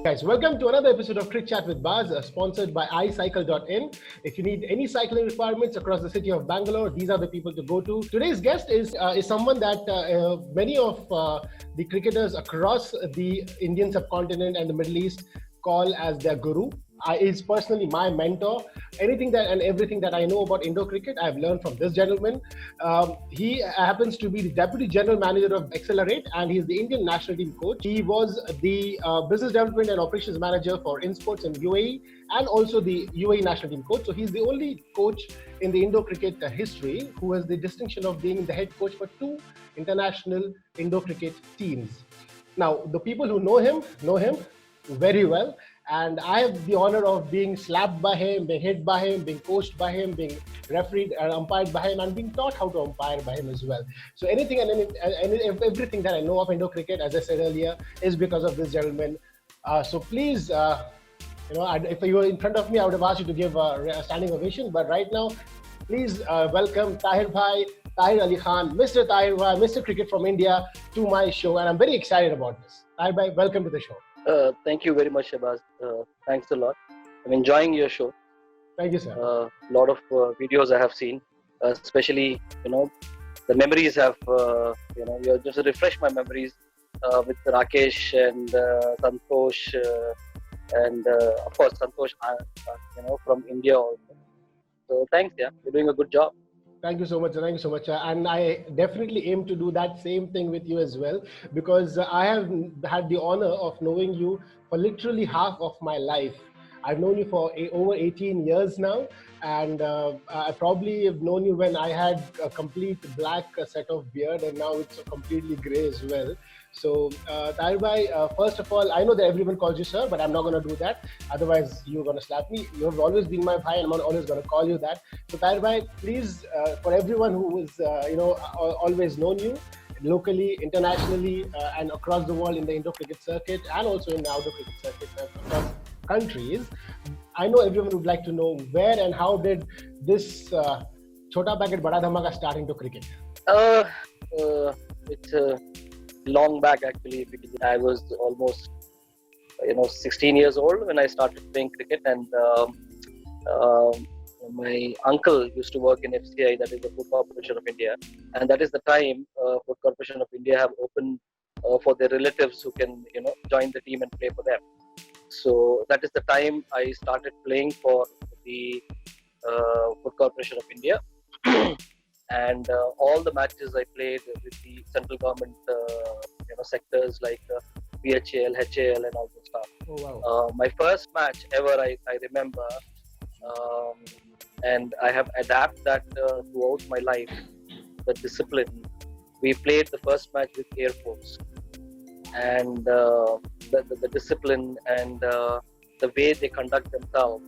Guys, welcome to another episode of CricChat with Baaz, sponsored by iCycle.in. If you need any cycling requirements across the city of Bangalore, these are the people to go to. Today's guest is someone that many of the cricketers across the Indian subcontinent and the Middle East call as their guru. Is personally my mentor. Anything that and everything that I know about Indo cricket, I've learned from this gentleman. He happens to be the Deputy General Manager of Accelerate, and he's the Indian national team coach. He was the Business Development and Operations Manager for InSports in UAE, and also the UAE national team coach. So he's the only coach in the Indo cricket history who has the distinction of being the head coach for two international Indo cricket teams. Now, the people who know him very well. And I have the honor of being slapped by him, being hit by him, being coached by him, being refereed and umpired by him, and being taught how to umpire by him as well. So anything and everything that I know of Indo cricket, as I said earlier, is because of this gentleman. So please, if you were in front of me, I would have asked you to give a standing ovation. But right now, please welcome Taher Ali Khan, Mr. Taher Bhai, Mr. Cricket from India, to my show. And I'm very excited about this. Taher Bhai, welcome to the show. Thank you very much, Baaz. Thanks a lot. I'm enjoying your show. Thank you, sir. A lot of videos I have seen, especially, the memories have, you just refresh my memories with Rakesh and Santosh and of course Santosh, from India also. So thanks, you're doing a good job. Thank you so much. Thank you so much. And I definitely aim to do that same thing with you as well, because I have had the honor of knowing you for literally half of my life. I've known you for over 18 years now, and I probably have known you when I had a complete black set of beard, and now it's completely gray as well. So, Taher Bhai, first of all, I know that everyone calls you sir, but I'm not going to do that. Otherwise, you're going to slap me. You've always been my bhai, and I'm always going to call you that. So, Taher Bhai, please, for everyone who is, always known you, locally, internationally, and across the world in the Indo cricket circuit, and also in the outdoor cricket circuit across countries, I know everyone would like to know where and how did this Chota Packet Bada Dhamaka start into cricket? It's long back actually, because I was almost 16 years old when I started playing cricket, and my uncle used to work in FCI, that is the Food Corporation of India, and that is the time Food Corporation of India have opened for their relatives who can join the team and play for them. So that is the time I started playing for the Food Corporation of India. And all the matches I played with the central government sectors like BHAL, HAL and all those stuff. Oh, wow. My first match ever, I remember, and I have adapted that throughout my life, the discipline. We played the first match with Air Force, and the discipline and the way they conduct themselves,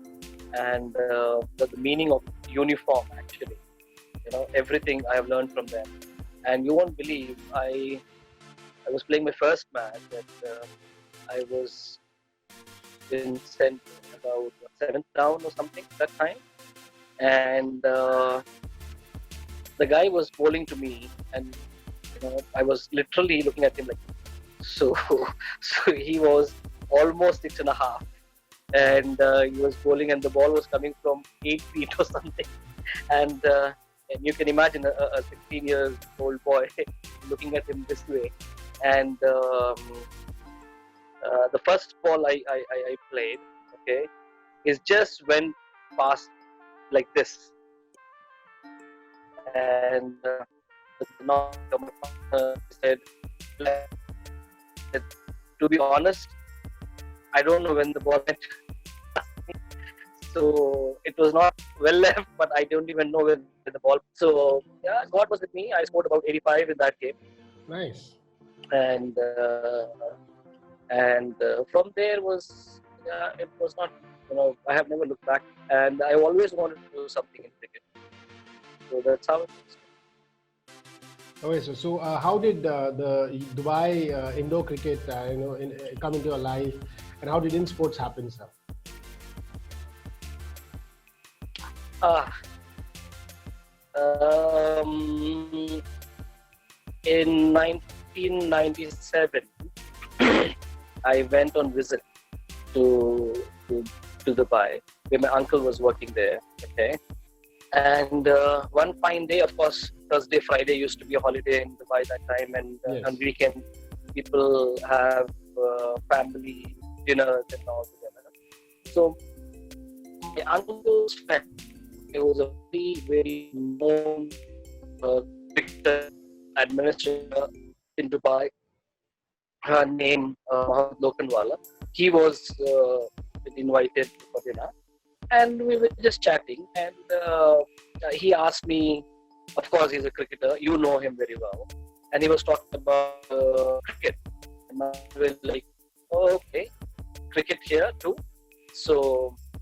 and the meaning of uniform actually. Everything I have learned from them. And you won't believe, I was playing my first match, and I was been sent about 7th down or something that time. And the guy was bowling to me, and I was literally looking at him like, so he was almost 6.5, and he was bowling, and the ball was coming from 8 feet or something, and you can imagine a 16-year-old boy looking at him this way. And the first ball I played, okay, is just went past like this, and said, to be honest, I don't know when the ball went. So it was not well left, but I don't even know where the ball. So yeah, God was with me. I scored about 85 in that game. Nice. And from there was it was not, I have never looked back, and I always wanted to do something in cricket. So that's how it was. Okay, so how did the Dubai Indo cricket come into your life, and how did InSports happen, sir? In 1997, I went on visit to Dubai, where my uncle was working there. Okay, and one fine day, of course, Thursday, Friday used to be a holiday in Dubai that time, and Yes. on weekend people have family dinners and all together. So my uncle's friend, he was a very, very known cricketer administrator in Dubai, named Mohammed Lokanwala. He was invited for dinner, and we were just chatting. And he asked me, of course, he's a cricketer, you know him very well, and he was talking about cricket. And I was like, oh, okay, cricket here too. So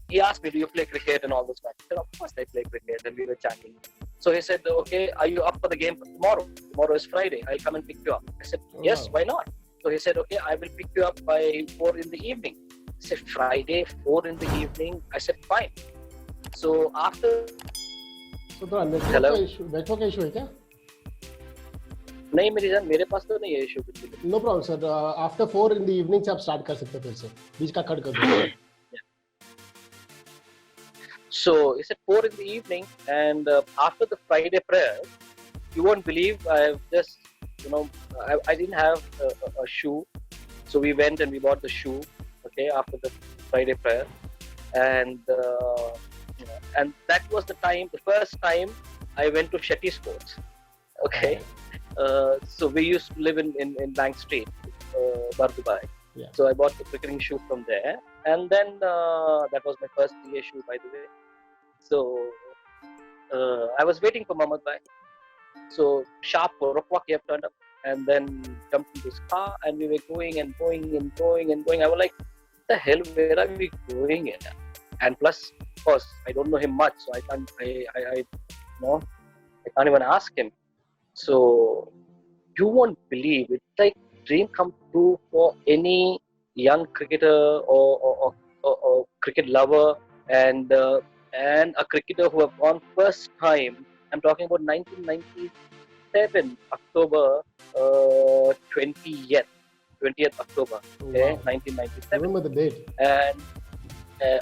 he asked me, do you play cricket and all this stuff? I said, of course I play cricket, and we were chatting. So he said, okay, are you up for the game for tomorrow? Tomorrow is Friday, I'll come and pick you up. I said, yes, why not? So he said, okay, I will pick you up by 4 in the evening. I said, Friday, 4 in the evening? I said, fine. So after... So थोड़ा network का issue है क्या? नहीं मेरी जान, मेरे पास तो नहीं है issue कुछ भी. No problem sir. After 4 in the evening से आप start कर सकते हैं फिर से. बीच का cut कर दो. So he said 4 in the evening, and after the Friday prayer, you won't believe I've just, I didn't have a shoe, so we went and we bought the shoe. Okay, after the Friday prayer, and and that was the first time I went to Shetty Sports. Okay, so we used to live in Bank Street, Dubai. Yeah. So I bought the cricketing shoe from there, and then that was my first PA shoe, by the way. So I was waiting for Mohammed Bhai. So sharp 4 o'clock he had turned up, and then jumped into his car, and we were going and going and going and going. I was like, what the hell, where are we going here? And plus, of course, I don't know him much, so I can't even ask him. So you won't believe, it's like dream come true for any young cricketer or cricket lover, and a cricketer who have gone first time. I'm talking about 1997 October 20th October, okay, 1997. I remember the date. And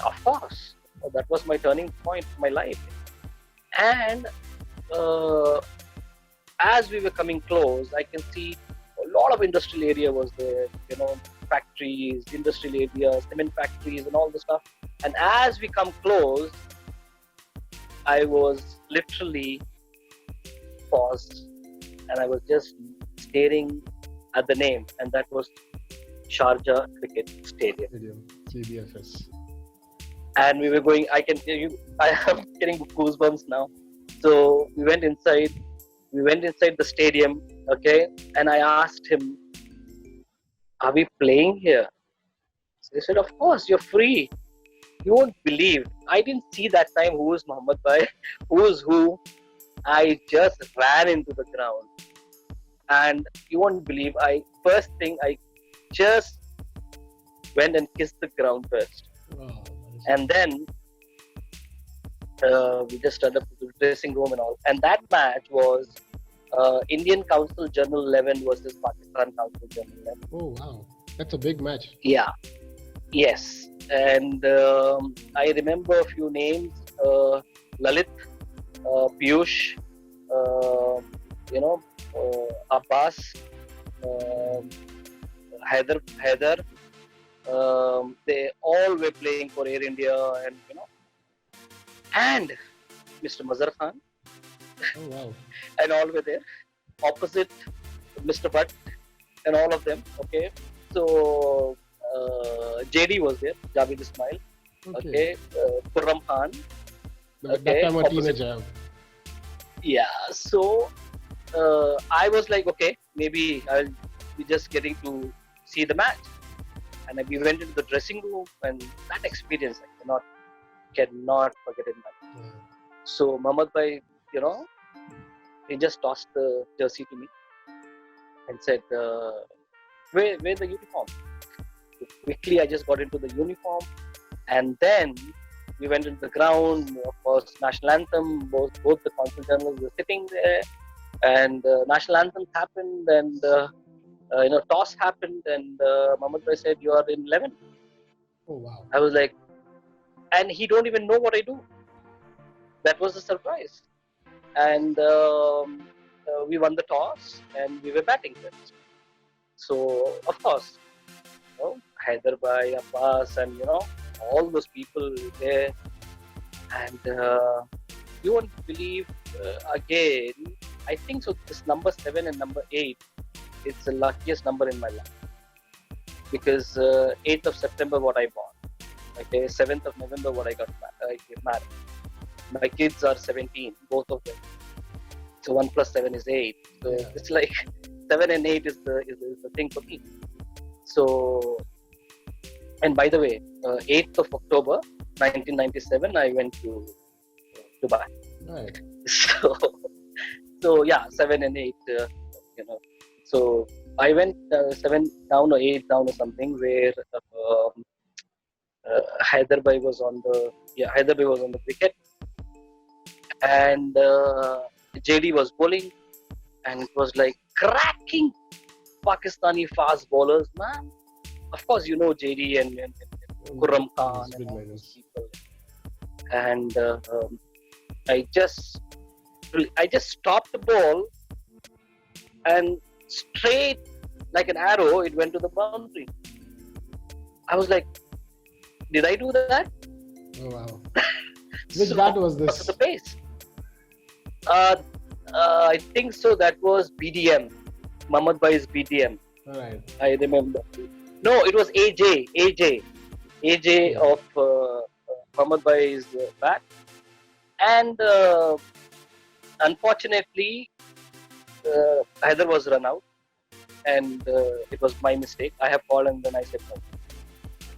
of course, that was my turning point in my life. And as we were coming close, I can see a lot of industrial area was there, factories, industrial areas, cement factories and all the stuff. And as we come close, I was literally paused, and I was just staring at the name, and that was Sharjah Cricket Stadium. CBFS. And we were going, I can tell you, I am getting goosebumps now. So we went inside the stadium, okay, and I asked him, are we playing here? So he said, of course, you're free. You won't believe, I didn't see that time who was Mohammed Bhai, who was who. I just ran into the ground, and you won't believe, first thing I just went and kissed the ground first. Wow, and then we just turned up to the dressing room and all. And that match was Indian Council General 11 versus Pakistan Council General 11. Oh wow, that's a big match. Yeah. Yes. And I remember a few names, Lalit, Piyush, Abbas, Haider. They all were playing for Air India, and Mr. Mazhar Khan. Oh wow. And all were there. Opposite Mr. Bhatt and all of them. Okay. So JD was there, Javed Ismail. Okay. Khurram Khan. That time a teenager. Yeah. So I was like, okay, maybe I'll be just getting to see the match. And we went into the dressing room, and that experience I cannot forget it. So Mohammed Bhai, he just tossed the jersey to me and said, wear the uniform. So quickly I just got into the uniform, and then we went into the ground. Of course, national anthem, both the consul generals were sitting there, and national anthem happened, and toss happened, and Mohammed Bhai said, you are in 11. Oh, wow. I was like, and he don't even know what I do. That was the surprise. And we won the toss, and we were batting first. So of course, Hyderabad, Baaz, and all those people there. And you won't believe again. I think so. This number 7 and number 8, it's the luckiest number in my life, because 8th of September what I born. Okay, 7th of November what I get married. My kids are 17, both of them. So 1 plus 7 is 8. So it's like 7 and 8 is the thing for me. So, and by the way, 8th of October 1997, I went to Dubai. Right. So yeah, 7 and 8, So I went 7 down or 8 down or something, where Hyderabad was on the wicket, and JD was bowling, and it was like cracking Pakistani fast bowlers, man. Of course, JD and Khurram Khan and all those people. And I just stopped the ball, and straight like an arrow, it went to the boundary. I was like, did I do that? Oh, wow. Which bat was this? The pace. I think so. That was BDM. Muhammad Bhai's BDM. Right. I remember. No, it was AJ of Muhammad Bhai's bat. And unfortunately, Hyder was run out, and it was my mistake. I have called, and then I said no.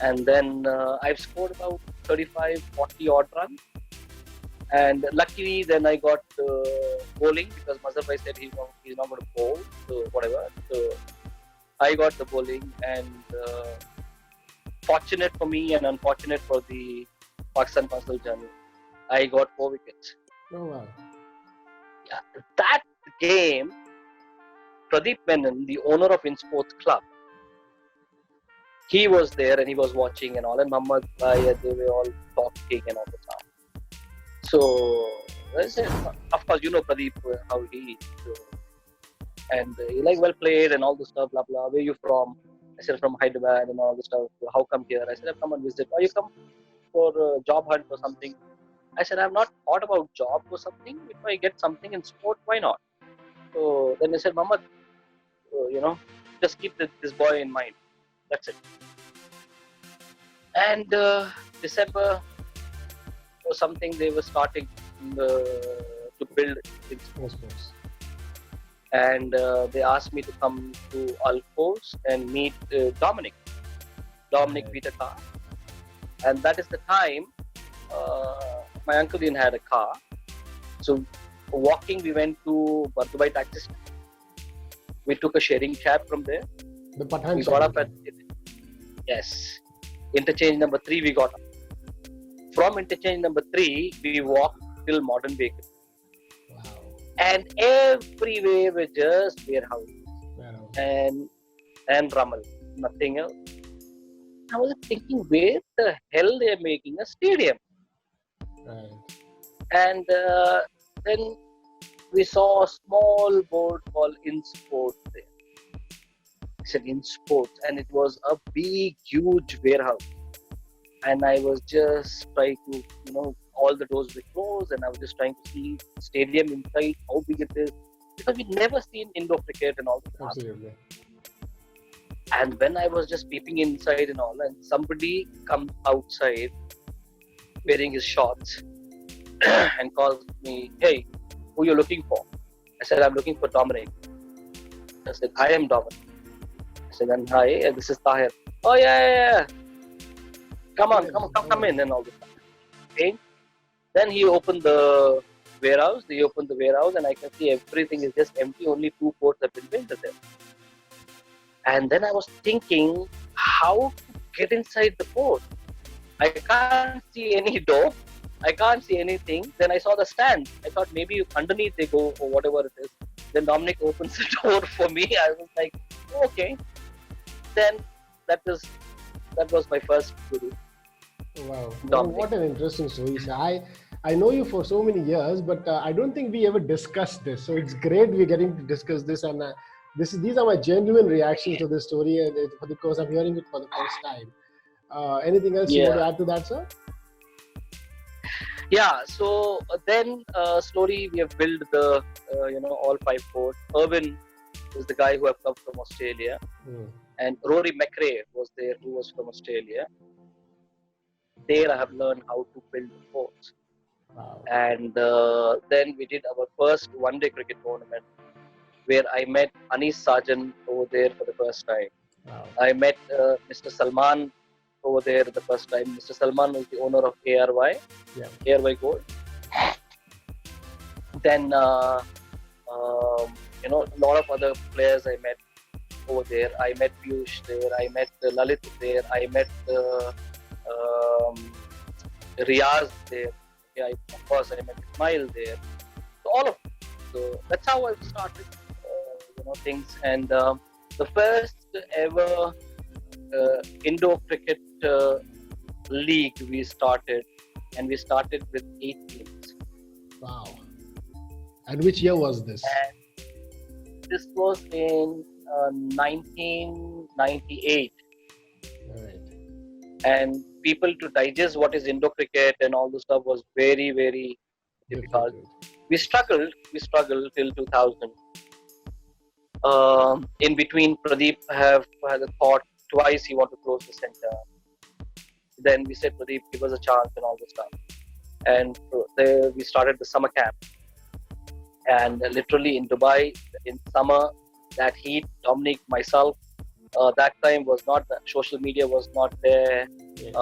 And then I've scored about 35, 40 odd runs. And luckily, then I got bowling, because Mazhar Bhai said he's not going to bowl, so whatever. So I got the bowling, and fortunate for me and unfortunate for the Pakistan Council journey, I got 4 wickets. Oh, wow. Yeah, that game, Pradeep Menon, the owner of InSports Club, he was there and he was watching and all, and Muhammad Bhai, they were all talking and all the time. So, of course, Pradeep, how he is. So, and he like, well played and all the stuff, blah, blah. Where you from? I said, from Hyderabad and all the stuff. How come here? I said, I've come and visit. Oh, you come for a job hunt or something? I said, I've not thought about job or something. If I get something in sport, why not? So then I said, Muhammad, just keep this boy in mind. That's it. And December or something, they were starting to build in sports. And they asked me to come to Alphos and meet Dominic Vitakar. And that is the time my uncle didn't have a car. So walking, we went to Dubai taxi stand. We took a sharing cab from there. The Pathan we got up at interchange number 3. We got up. From interchange number 3, we walked till Modern Bakery. Wow. And everywhere were just warehouses and Ramal, nothing else. I was thinking, where the hell they are making a stadium? Right. And then we saw a small board called InSports there. It said InSports, and it was a big, huge warehouse. And I was just trying to, all the doors were closed, and I was just trying to see stadium inside, how big it is, because we'd never seen indoor cricket and all that. Absolutely. And when I was just peeping inside and all, and somebody comes outside wearing his shorts and calls me, hey, who you looking for? I said, I'm looking for Dominic. I said, I am Dominic. I said, then hi, this is Taher. Oh yeah. Come in and all this stuff. Okay. Then he opened the warehouse. And I can see everything is just empty. Only 2 ports have been built there. And then I was thinking, how to get inside the port? I can't see any door. I can't see anything. Then I saw the stand. I thought maybe underneath they go or whatever it is. Then Dominic opens the door for me. I was like, okay. Then that is that was my first guru. Wow. Dominic. What an interesting story, sir. I know you for so many years, but I don't think we ever discussed this. So it's great we're getting to discuss this. And these are my genuine reactions to this story because I'm hearing it for the first time. Anything else you want to add to that, sir? Yeah, so then slowly we have built the, all 5 courts. Irwin is the guy who have come from Australia. And Rory McRae was there, who was from Australia. There I have learned how to build the courts. Wow. And then we did our first one-day cricket tournament where I met Anis Sarjan over there for the first time. Wow. I met Mr. Salman over there the first time. Mr. Salman was the owner of ARY, ARY Gold. Then, a lot of other players I met over there. I met Piyush there. I met Lalit there. I met Riyaz there. Yeah, of course, I met Ismail there. So all of them. So that's how I started, things. And the first ever indoor cricket league we started, and we started with 8 teams. Wow. And which year was this? And this was in 1998. All right. And people to digest what is indoor cricket and all the stuff was very, very difficult. We struggled till 2000. In between, Pradeep had a thought twice he wanted to close the center. Then we said, Pradeep, give us a chance and all this stuff. And there we started the summer camp. And literally in Dubai, in summer, that heat, Dominic, myself, that time was not, social media was not there. Yes.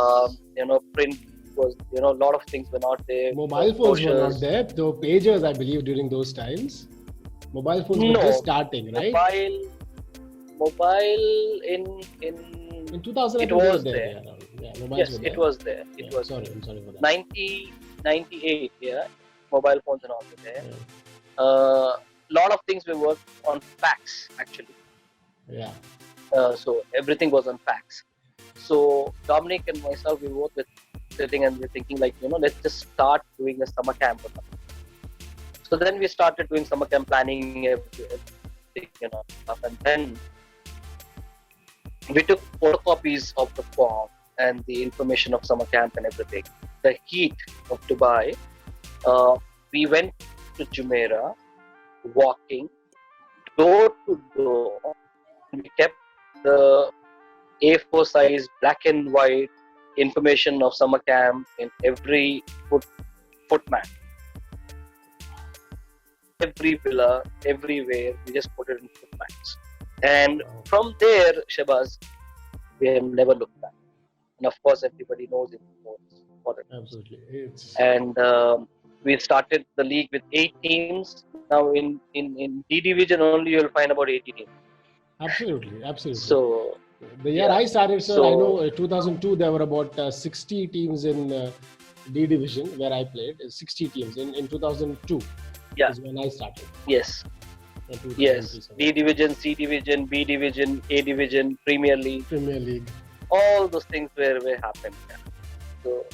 Print was, a lot of things were not there. Mobile phones were not there, though pagers, I believe, during those times. Mobile phones were just starting, right? Mobile in 2000 it was there. Yes, it was there. I'm sorry for that. 98, mobile phones and all were there. Lot of things we worked on fax actually. Yeah. So everything was on fax. So Dominic and myself, we both were sitting and we're thinking like, let's just start doing a summer camp or something. So then we started doing summer camp planning, everything, stuff. And then we took photocopies of the form and the information of summer camp and everything. The heat of Dubai, we went to Jumeirah, walking door to door. We kept the A4 size black and white information of summer camp in every foot mat. Every pillar, everywhere, we just put it in foot mats. And from there, Shabazz, we have never looked back. And of course, everybody knows it. Absolutely. And we started the league with 8 teams. Now in D division only, you'll find about 80 teams. Absolutely. So the year I started, sir, I know 2002 there were about 60 teams in D division where I played. 60 teams in 2002 is when I started. Yes. D division, C division, B division, A division, Premier League. All those things were happened. So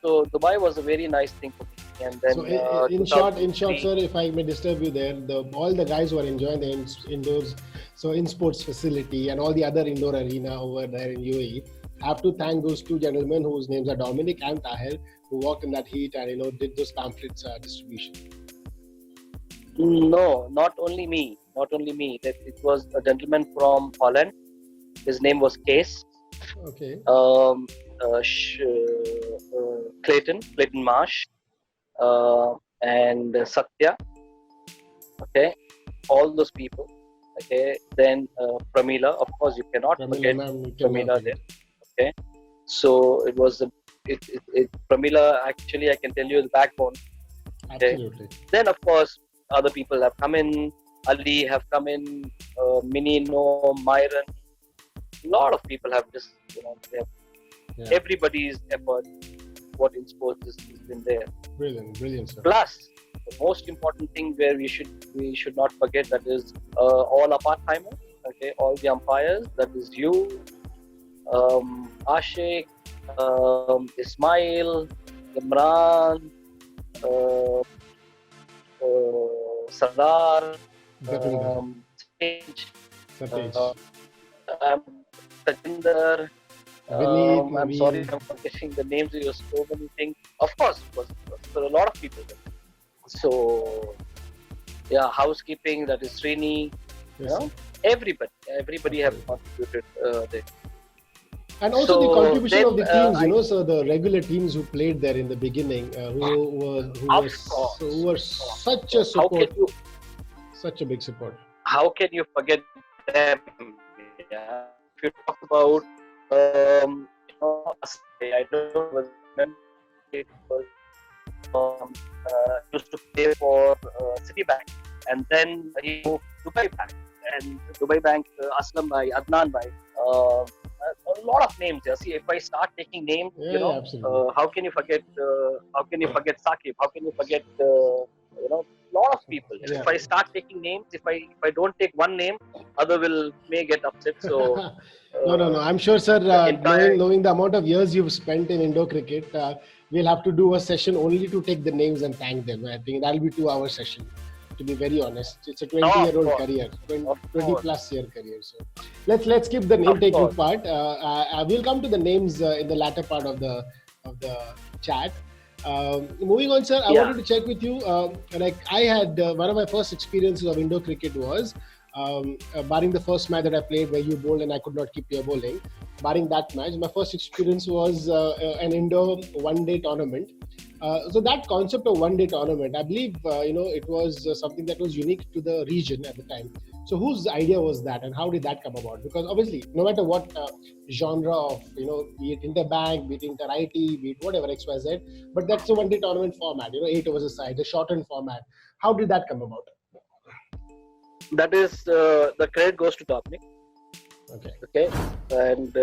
so Dubai was a very nice thing for me. And then, so in short, sir, if I may disturb you there, all the guys who are enjoying the indoors, so in sports facility and all the other indoor arena over there in UAE, have to thank those 2 gentlemen whose names are Dominic and Taher, who walked in that heat and did those pamphlets distribution. No, not only me. That it was a gentleman from Holland. His name was Case. Okay. Clayton Marsh. And Satya, okay, all those people, okay. Then Pramila, of course, you cannot forget Pramila there, okay. So it was Pramila. Actually, I can tell you the backbone. Okay? Absolutely. Then of course, other people have come in. Ali have come in. Minino, Myron. A lot of people have just everybody's effort. What in sports has been there. Brilliant, sir. Plus, the most important thing where we should not forget, that is all our part-timers, okay, all the umpires, that is you, Ashik, Ismail, Imran, uh, Sardar, Definitely. Sage, Satej. Tajinder. Vineet, I'm sorry, Naveen. I'm forgetting the names. You so many things. Of course, there are a lot of people there. So yeah, housekeeping. That is Srini. You Yes, sir. know, everybody have Absolutely. contributed there. And also the So contribution of then the teams, I, so the regular teams who played there in the beginning, of who course, were of such a course, support, such a big support. how can you forget them? Yeah. If you talk about, Aslam, I don't know whether you remember Aslam Bhai was used to play for Citibank, and then he moved to Dubai Bank, and Dubai Bank, Aslam Bhai, Adnan Bhai, a lot of names. Yeah. See, if I start taking names, Yeah, yeah, absolutely. how can you forget? How can you forget Saqib? How can you forget? Lot of people. Yeah. If I start taking names, if I don't take one name, other will may get upset. So No, no, no. I'm sure, sir. the entire Knowing the amount of years you've spent in Indo cricket, we'll have to do a session only to take the names and thank them. I think that'll be 2 hour session. To be very honest, it's a oh, 20-year-old career, 20, of 20 course, plus year career. So let's skip the name of taking course, part. We'll come to the names in the latter part of the chat. Moving on, sir, I yeah. wanted to check with you. Like I had one of my first experiences of Indo cricket was barring the first match that I played where you bowled and I could not keep your bowling. Barring that match, my first experience was an Indo one-day tournament. So that concept of one-day tournament, I believe, it was something that was unique to the region at the time. So whose idea was that, and how did that come about? Because obviously, no matter what genre of, be it interbank, be it inter-IT, be it whatever X Y Z, but that's a one-day tournament format. 8 overs a side, a shortened format. How did that come about? That is the credit goes to Dominic. Okay. Okay, and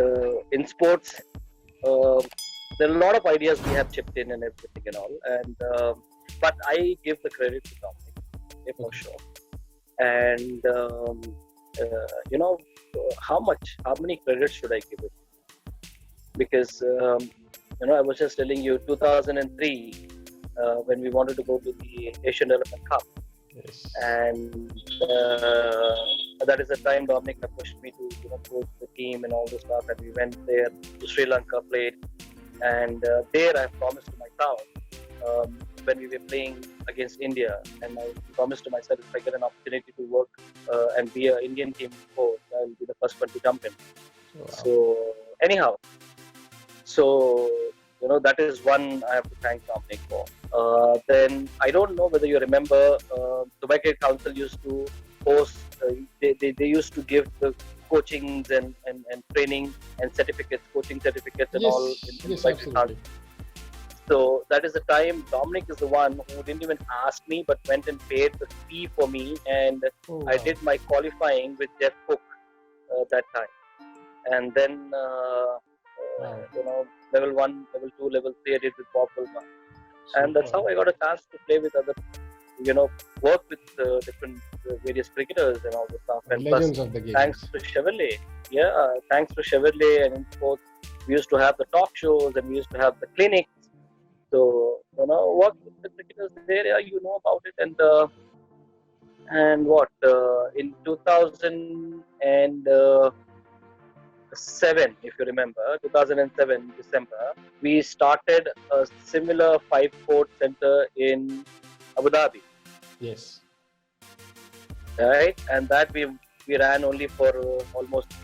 in sports, uh, there are a lot of ideas we have chipped in and everything and all, and but I give the credit to Dominic, okay, for sure. And how many credits should I give it? Because I was just telling you, 2003, when we wanted to go to the Asian Development Cup, Yes. and that is the time Dominic had pushed me to coach the team and all this stuff, and we went there to Sri Lanka, played, and there I promised to myself, when we were playing against India, and I promised to myself, if I get an opportunity to work and be an Indian team coach, I'll be the first one to jump in. Wow. So anyhow, so that is one I have to thank Dominic for. Then I don't know whether you remember, Dubai Cricket Council used to host. They used to give the coachings and training and certificates, coaching certificates and all in Yes, Dubai Cricket Council. absolutely. So that is the time Dominic is the one who didn't even ask me, but went and paid the fee for me, and I did my qualifying with Jeff Cook that time, and then level 1, level 2, level 3 I did with Bob Bulma, and that's how I got a chance to play with other, work with different various cricketers and all this stuff. And Legends plus, of the game. thanks to Chevrolet, thanks to Chevrolet and in sports, we used to have the talk shows and we used to have the clinics. So work with the cricketers there, about it. And what in 2007, if you remember, 2007 December, we started a similar 5-court center in Abu Dhabi. Yes. Right, and that we ran only for almost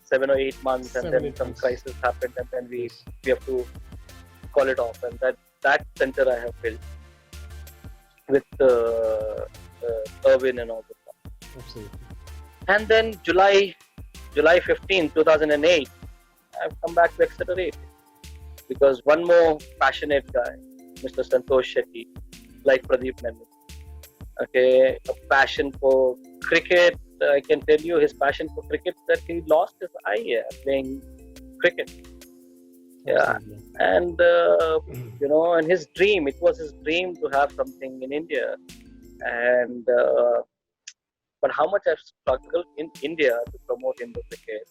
7 or 8 months, and then some crisis happened, and then we have to call it off. And that center I have built with Irwin and all that stuff. Absolutely. And then July 15, 2008, I've come back to Exeter 8 because one more passionate guy, Mr. Santosh Shetty, like Pradeep Menon. Okay, a passion for cricket. I can tell you his passion for cricket, that he lost his eye playing cricket. Yeah, and and his dream, it was his dream to have something in India, and but how much I've struggled in India to promote Indo cricket.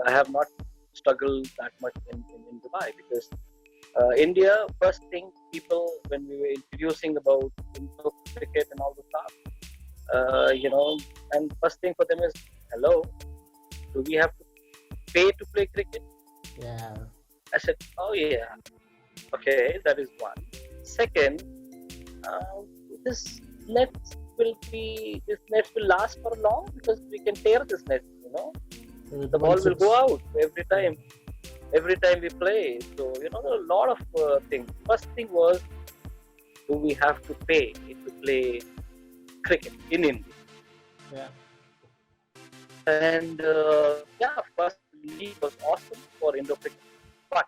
I have not struggle that much in Dubai, because India, first thing people, when we were introducing about Indo cricket and all the stuff, and first thing for them is, hello, do we have to pay to play cricket? Yeah. I said, oh yeah, okay, that is one. Second, this net this net will last for long, because we can tear this net, the ball will go out every time we play. So, there are a lot of things. First thing was, do we have to pay to play cricket in India? Yeah. And first league was awesome for Indo cricket. But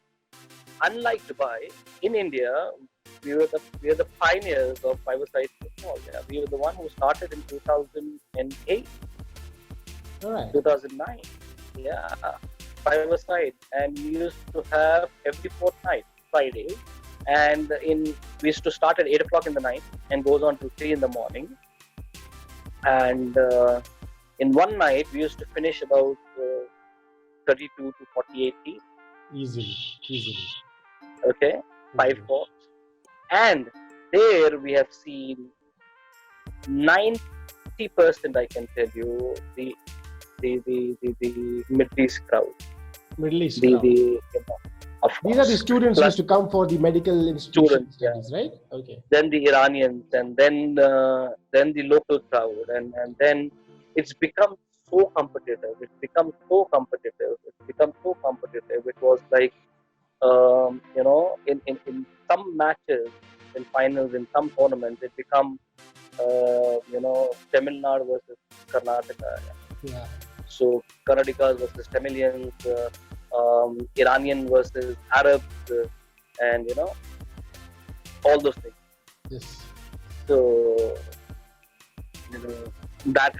unlike Dubai, in India, we were the pioneers of five-a-side football. Yeah. We were the one who started in 2008, All right. 2009. Yeah, five-a-side, and we used to have every fortnight, Friday, and we used to start at 8 o'clock in the night and goes on to 3 in the morning. And in one night, we used to finish about 32 to 48 teams. Easily. Okay, 5 courts. And there we have seen 90%, I can tell you, the Middle East crowd. Of course. These are the students who used to come for the medical institution studies, right? Okay. Then the Iranians, and then the local crowd, and then it's become so competitive. It was like, in some matches, in finals, in some tournaments, it become, Tamil Nadu versus Karnataka. Yeah. So Karnataka versus Tamilians, Iranian versus Arabs, and all those things. Yes. So that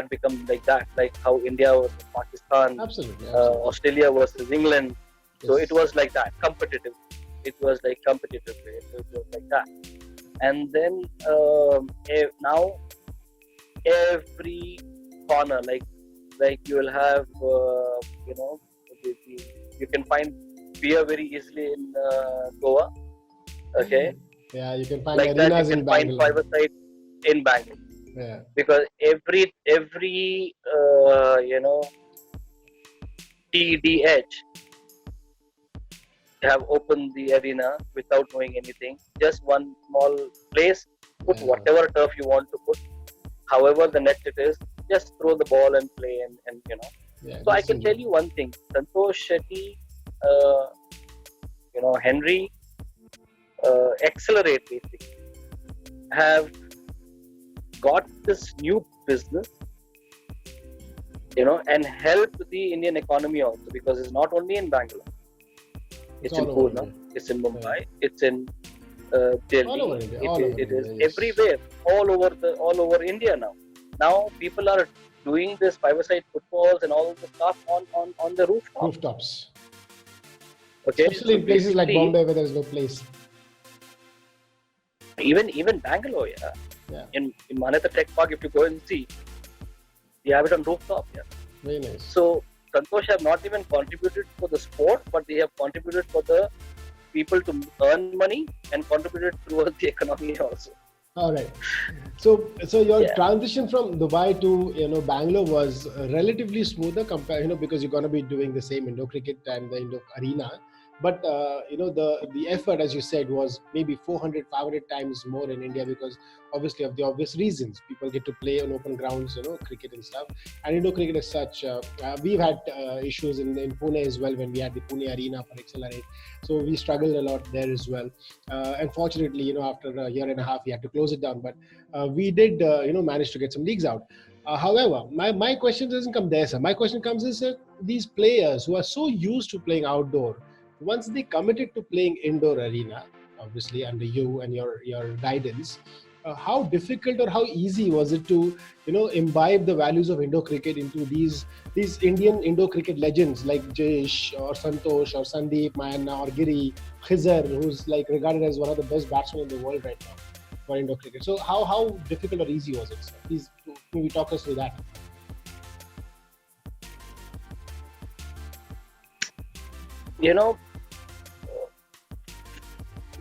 become like that, like how India versus Pakistan, Absolutely. Australia versus England. Yes. So it was like that, competitive. It was like competitive play. It was like that. And then now every corner, like you will have, you can find beer very easily in Goa. Okay. Yeah, you can find like that. arenas You can in find Bangalore. five-a-side in Bangalore. Yeah. Because every TDH have opened the arena without knowing anything. Just one small place, put whatever turf you want to put, however the net it is, just throw the ball and play, and Yeah, so I can tell you one thing: Santosh Shetty, Henry, Accelerate basically have got this new business, and help the Indian economy also, because it's not only in Bangalore. It's in Pune, it's in Mumbai, it's in Delhi. All over India. It is everywhere, all over India now. Now people are doing this five-a-side footballs and all the stuff on the rooftops. Okay, especially in places like Bombay where there is no place. Even Bangalore, yeah. In Manhattan Tech Park, if you go and see, they have it on rooftop. Yeah. Very nice. So Santosh have not even contributed for the sport, but they have contributed for the people to earn money and contributed towards the economy also. All right. So your transition from Dubai to Bangalore was relatively smoother compared because you're going to be doing the same Indo cricket and the Indo arena. But the effort, as you said, was maybe 400, 500 times more in India, because obviously of the obvious reasons. People get to play on open grounds, cricket and stuff. And Indo cricket as such, we've had issues in Pune as well when we had the Pune arena for Accelerate. So we struggled a lot there as well. Unfortunately, after a year and a half, we had to close it down. But we did, manage to get some leagues out. However, my question doesn't come there, sir. My question comes is, these players who are so used to playing outdoor, once they committed to playing indoor arena, obviously under you and your guidance, how difficult or how easy was it to imbibe the values of Indo cricket into these Indian Indo cricket legends like Jayesh or Santosh or Sandeep Mayanna or Giri Khizar, who's like regarded as one of the best batsmen in the world right now for Indo cricket? So how difficult or easy was it, sir? Please maybe talk us through that. you know,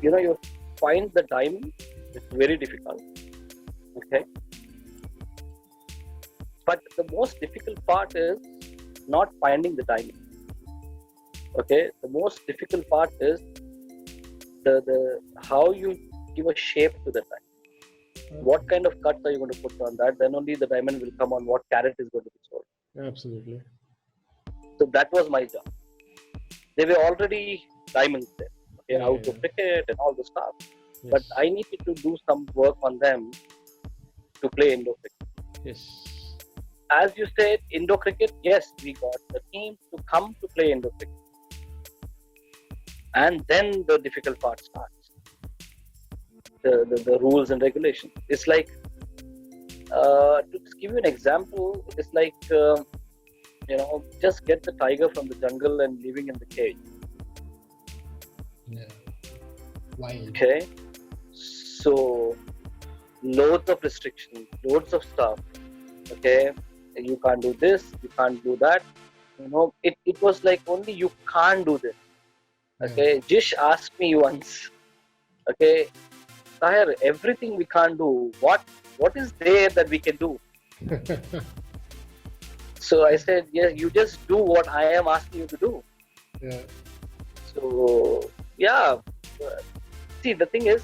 you find the diamond. It's very difficult. Okay, but the most difficult part is not finding the diamond. Okay, the most difficult part is the how you give a shape to the diamond. What kind of cuts are you going to put on that? Then only the diamond will come on what carat is going to be sold. Absolutely. So that was my job. They were already diamonds there. Okay, how to cricket and all the stuff. Yes. But I needed to do some work on them to play Indo cricket. Yes. As you said, Indo cricket, yes, we got the team to come to play Indo cricket. And then the difficult part starts. The rules and regulations. It's like, to give you an example, it's like, just get the tiger from the jungle and leaving in the cage. Yeah. Why? Okay. So, loads of restrictions, loads of stuff. Okay. You can't do this, you can't do that. It was like only you can't do this. Okay. Jish asked me once, okay, Taher, everything we can't do, what is there that we can do? So I said, yes, you just do what I am asking you to do. Yeah. So, yeah. See, the thing is,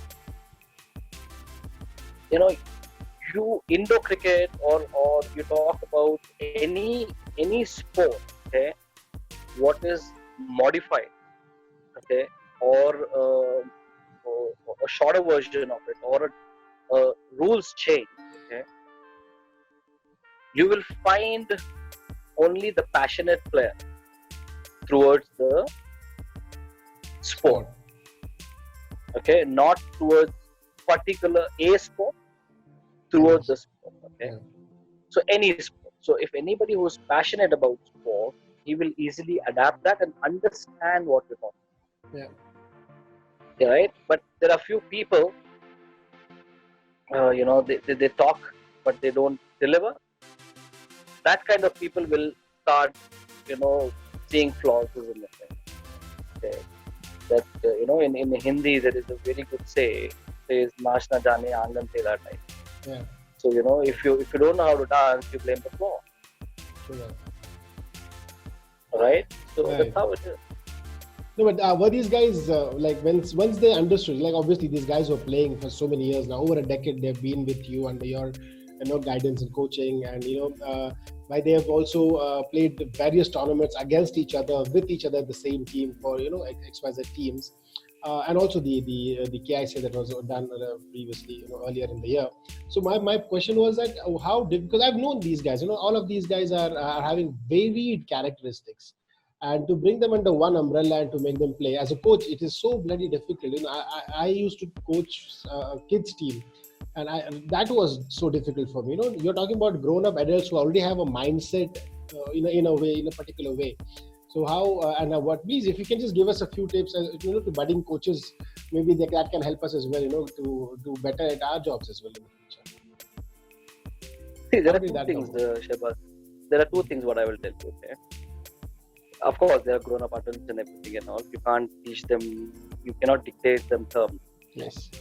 you Indo cricket or you talk about any sport, okay, what is modified, okay, or a shorter version of it, or rules change, okay, you will find only the passionate player towards the sport, okay, not towards particular a sport, towards the sport, okay. So any sport. So if anybody who's passionate about sport, he will easily adapt that and understand what we're talking. Yeah, right. But there are few people, they talk but they don't deliver. That kind of people will start, seeing flaws in the thing. Okay. That in Hindi there is a very good say, says "Naach na jaane aangan tera" type. Yeah. So if you don't know how to dance, you blame the floor. Right. So that's how it is. No, but were these guys like once they understood? Like obviously these guys were playing for so many years now, over a decade. They've been with you under your guidance and coaching, and why they have also played various tournaments against each other, with each other, the same team for XYZ teams, and also the KIC that was done previously, earlier in the year. So my question was that because I've known these guys, all of these guys are having varied characteristics. And to bring them under one umbrella and to make them play as a coach, it is so bloody difficult. I used to coach a kids team, and that was so difficult for me. You're talking about grown-up adults who already have a mindset, in a particular way. So how and what? Please, if you can just give us a few tips, to budding coaches, maybe that can help us as well, to do better at our jobs as well in the future. See, there are two things, Shehbaz. There are two things what I will tell you. Okay. Of course, they are grown-up adults and everything and all. You can't teach them. You cannot dictate them terms. Yes.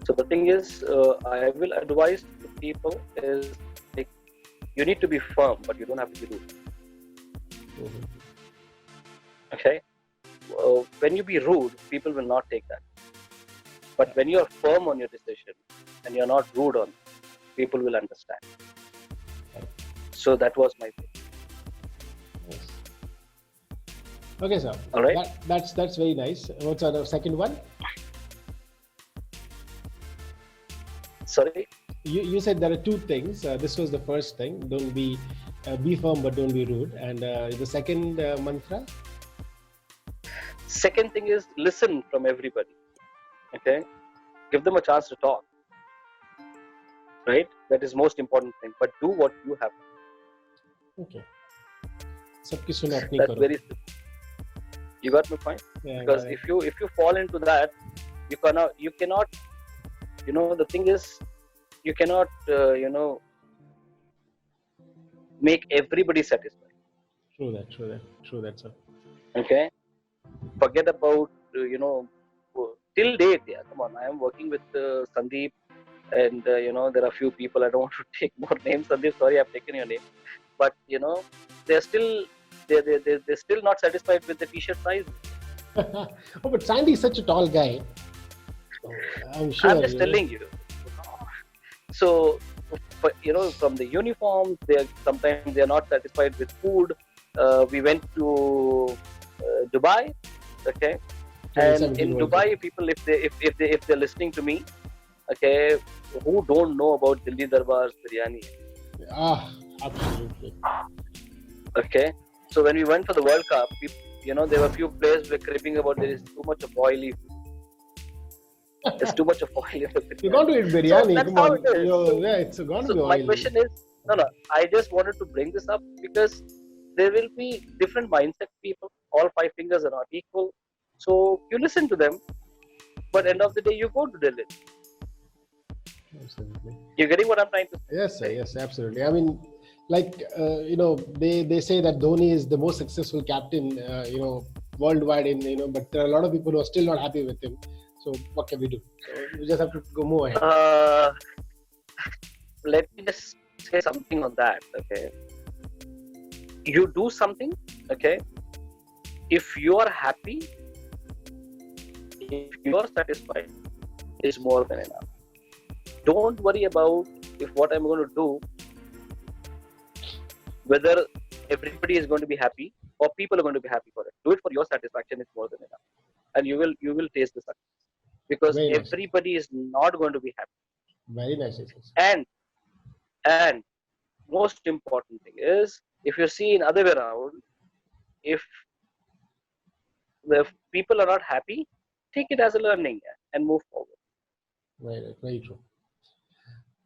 So the thing is, I will advise to people is like, you need to be firm, but you don't have to be rude. Mm-hmm. Okay. When you be rude, people will not take that. But when you are firm on your decision and you're not rude on it, people will understand. So that was my thing. Yes. Okay, sir. All right. That's very nice. What's the second one? Sorry. You said there are two things. This was the first thing. Don't be firm, but don't be rude. And the second mantra. Second thing is listen from everybody. Okay. Give them a chance to talk. Right. That is most important thing. But do what you have. Okay. Sabki suno apni That's karo. very simple. You got my point? Yeah, because if you fall into that, you cannot. The thing is, you cannot. Make everybody satisfied. True that, sir. Okay. forget about till date. Yeah, come on. I am working with Sandeep, and there are few people. I don't want to take more names. Sandeep, sorry, I've taken your name, but they're still they're still not satisfied with the t-shirt size. Oh, but Sandy is such a tall guy. So I'm I'm sure. just telling you. So, from the uniforms, they sometimes they are not satisfied with food. We went to Dubai, okay, and 2017 in World Cup. Dubai, people if they're listening to me, okay, who don't know about Delhi Darbar's biryani, Ah, absolutely. okay. So when we went for the World Cup, there were a few players were cribbing about there is too much of oily. There's too much of oil in the You got biryani. to eat So biryani. that's Come how on. it is. Yeah, it's going to So be my oily. question is, no. I just wanted to bring this up because there will be different mindset people. All five fingers are not equal. So you listen to them, but end of the day, you go to Delhi. Absolutely. You're getting what I'm trying to Yes, sir. say? Yes, absolutely. I mean, like they say that Dhoni is the most successful captain, worldwide. But there are a lot of people who are still not happy with him. So what can we do? So we just have to go move ahead. Let me just say something on that. Okay, you do something. Okay, if you are happy, if you are satisfied, is more than enough. Don't worry about if what I'm going to do, whether everybody is going to be happy or people are going to be happy for it. Do it for your satisfaction is more than enough, and you will taste the success because Very nice. everybody is not going to be happy. Very nice. Yes. And most important thing is if you see in other way around, if the people are not happy, take it as a learning and move forward. Right. Very true.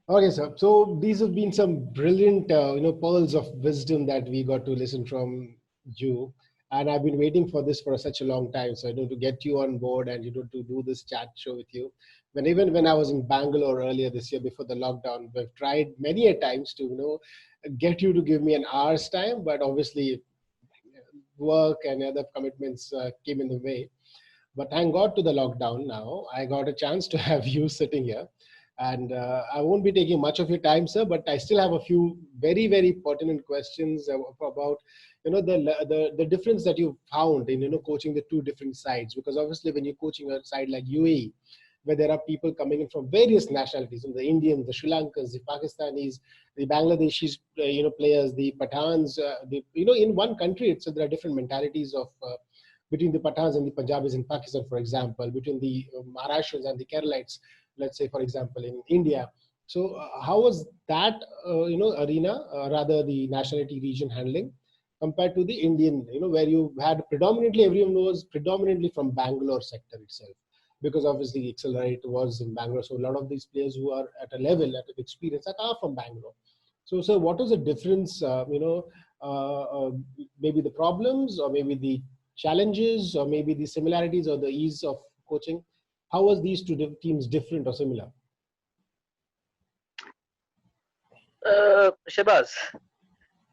Okay, sir. So these have been some brilliant, pearls of wisdom that we got to listen from you. And I've been waiting for this for such a long time. So to get you on board and to do this chat show with you. Even when I was in Bangalore earlier this year before the lockdown, we've tried many a times to get you to give me an hour's time, but obviously work and other commitments came in the way. But thank God to the lockdown now, I got a chance to have you sitting here. And I won't be taking much of your time, sir, but I still have a few very, very pertinent questions about, the difference that you found in, coaching the two different sides. Because obviously when you're coaching a side like UAE, where there are people coming in from various nationalities, the Indians, the Sri Lankans, the Pakistanis, the Bangladeshis, players, the Pathans, in one country, there are different mentalities of between the Pathans and the Punjabis in Pakistan, for example, between the Maharashtrians and the Keralites, let's say, for example, in India. So, how was that, arena, rather the nationality region handling compared to the Indian, where you had predominantly, everyone was predominantly from Bangalore sector itself, because obviously Accelerate was in Bangalore. So, a lot of these players who are at a level, at an experience, are from Bangalore. So, sir, what is the difference, maybe the problems or maybe the challenges or maybe the similarities or the ease of coaching? How was these two teams different or similar? Shabazz,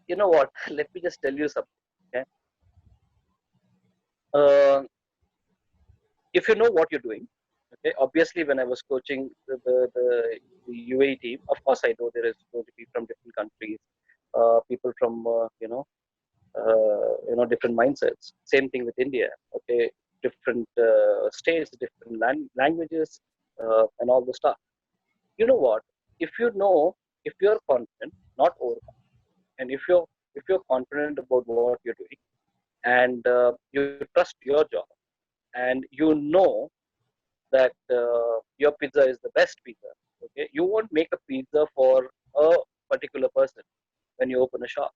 you know what? Let me just tell you something. Okay? Uh, if you know what you're doing, okay. Obviously, when I was coaching the UAE team, of course I know there is going to be from different countries, people from different mindsets. Same thing with India. Okay, different states, different languages, and all the stuff. You know what? If you know, if you're confident, not overconfident, and if you're confident about what you're doing, and you trust your job, and you know that your pizza is the best pizza. Okay, you won't make a pizza for a particular person when you open a shop,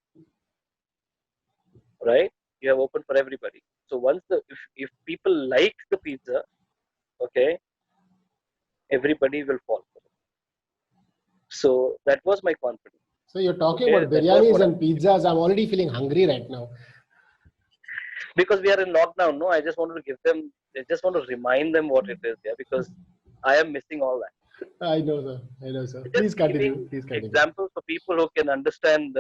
right? You have opened for everybody. So once if people like the pizza, okay, everybody will fall for it. So that was my confidence. So you're talking Okay, about that was biryanis what and pizzas. I'm already feeling hungry right now. because we are in lockdown. No, I just wanted to give them. I just want to remind them what it is. Yeah, because I am missing all that. I know, sir. I know, sir. Just Please continue. giving Please continue. examples for people who can understand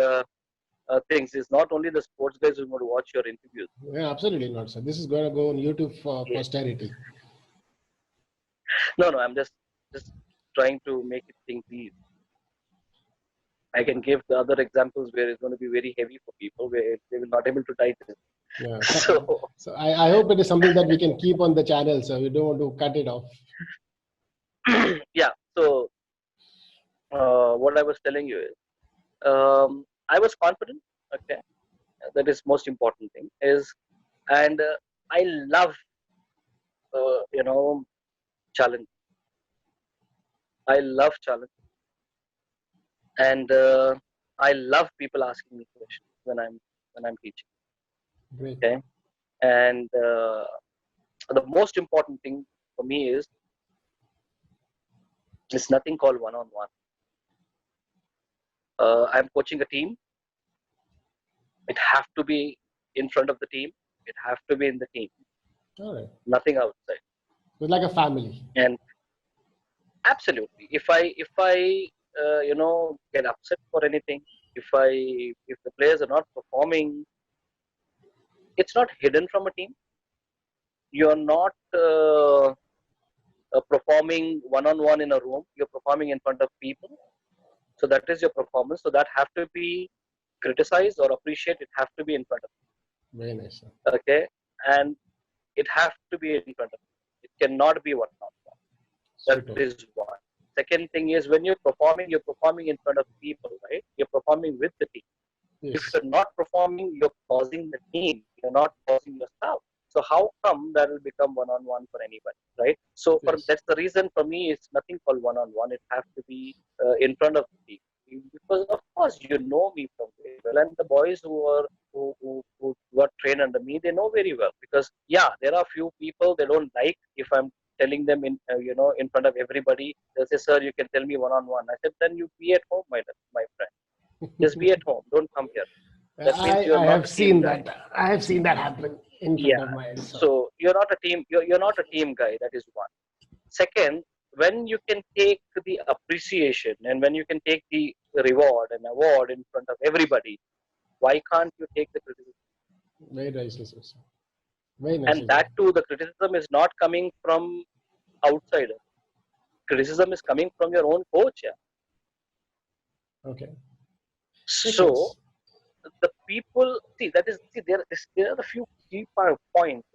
things. It's not only the sports guys who are going to watch your interviews. Yeah, absolutely not, sir. This is going to go on YouTube for Yeah. posterity. No, I'm just trying to make it think easy. I can give the other examples where it's going to be very heavy for people, where they will not able to digest. Yeah. So, I hope it is something that we can keep on the channel, so we don't want to cut it off. yeah. So, what I was telling you is, I was confident. Okay, that is most important thing. And I love, challenge. I love challenge, and I love people asking me questions when I'm teaching. Great. Okay, and the most important thing for me is it's nothing called one-on-one. I'm coaching a team. It have to be in front of the team. It have to be in the team. All right. Nothing outside. It's like a family. And absolutely, if I get upset for anything, if the players are not performing, it's not hidden from a team. You're not performing one-on-one in a room. You're performing in front of people. So that is your performance. So that have to be criticized or appreciated. It have to be in front of Very nice, sir. you. Okay, and it have to be in front of you. It cannot be one-on-one. That Super. is one. Second thing is when you're performing in front of people, right? You're performing with the team. If Yes. you're not performing, you're causing the team. You're not causing yourself. So how come that will become one-on-one for anybody, right? So Yes. that's the reason for me. It's nothing called one-on-one. It has to be in front of the team because of course you know me from very well, and the boys who got trained under me, they know very well because yeah, there are few people they don't like if I'm telling them in front of everybody. They say, sir, you can tell me one-on-one. I said, then you be at home, my friend. Just be at home. Don't come here. That means you're I not have a team seen guy. that. I have seen that happen in front Yeah. of my eyes. So. So you're not a team. You're not a team guy. That is one. Second, when you can take the appreciation and when you can take the reward and award in front of everybody, why can't you take the criticism? Very nicely, sir. Very And nicely, sir. that too, the criticism is not coming from outsider. Criticism is coming from your own coach. Yeah. Okay. Makes So sense. the people there are a few key points,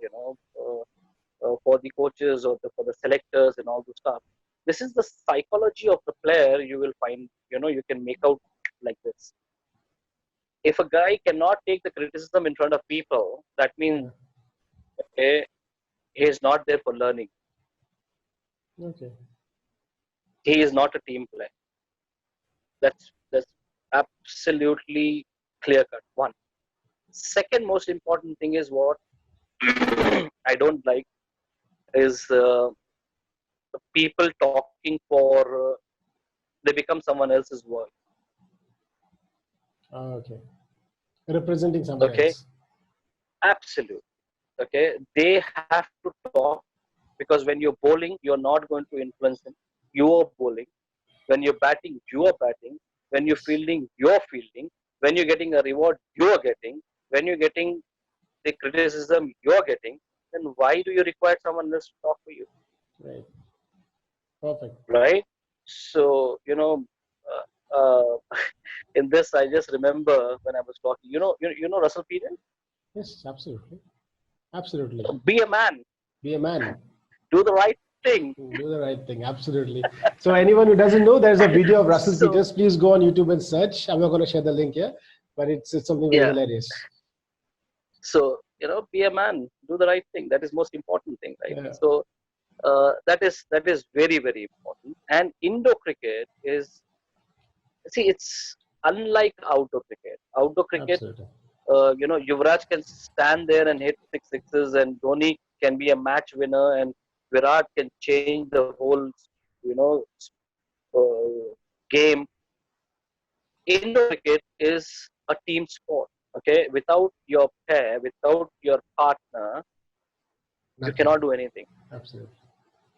for the coaches or for the selectors and all the stuff. This is the psychology of the player. You will find, you can make out like this. If a guy cannot take the criticism in front of people, that means Yeah. okay, he is not there for learning. Okay. He is not a team player. That's absolutely clear cut. One. Second most important thing is what I don't like is the people talking for they become someone else's voice. Okay. Representing someone Okay, else. absolutely. Okay, they have to talk because when you're bowling, you're not going to influence them. You are bowling. When you're batting, you are batting. When you're Yes. fielding, you're fielding. When you're getting a reward, you're getting. When you're getting the criticism, you're getting. Then why do you require someone else to talk for you? Right. Perfect. Right? So in this, I just remember when I was talking. You know Russell Peters. Yes, absolutely. Absolutely. Be a man. Be a man. Do the right thing. Do the right thing. Absolutely. So anyone who doesn't know, there's a video of Russell So Peters. Please go on YouTube and search. I'm not going to share the link here, but it's something very yeah. hilarious. So be a man. Do the right thing. That is most important thing, right? Yeah. So that is very very important. And Indo cricket is it's unlike outdoor cricket. Outdoor cricket, Absolutely. Yuvraj can stand there and hit six sixes, and Dhoni can be a match winner, and Virat can change the whole, you know, game. Indo cricket is a team sport. Okay, without your pair, without your partner, you Nothing. cannot do anything. Absolutely.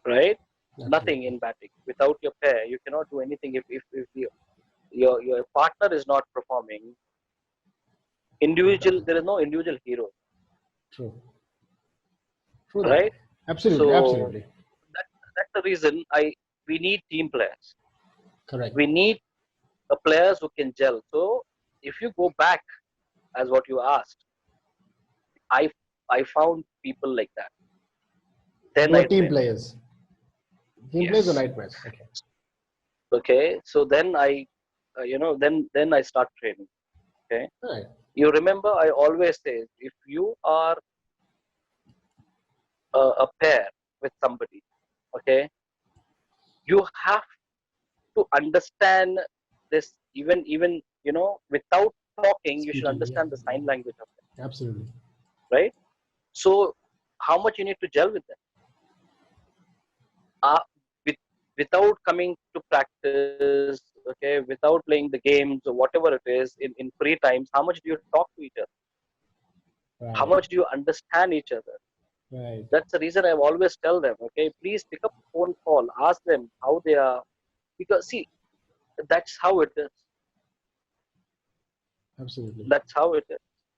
Right? Nothing Absolutely. in batting. Without your pair, you cannot do anything. If your partner is not performing, Individual, there is no individual hero, True. True that. right? Absolutely. So Absolutely. that, that's the reason we need team players. Correct. We need a players who can gel. So if you go back as what you asked, I I found people like that. Then They were I team trained. players. Team players or Yes. night players? Okay. Okay. So then then I start training. Okay. All right. You remember I always say, if you are a pair with somebody, okay, you have to understand this, even without talking, you should Speaking. Yeah. understand the sign language of them, Absolutely. right? So how much you need to gel with them, uh, with, without coming to practice, okay, without playing the games or whatever it is, in free times, how much do you talk to each other, how Right. much do you understand each other? Right. That's the reason I always tell them, okay, please pick up a phone call, ask them how they are, because see, that's how it is. Absolutely. That's how it is.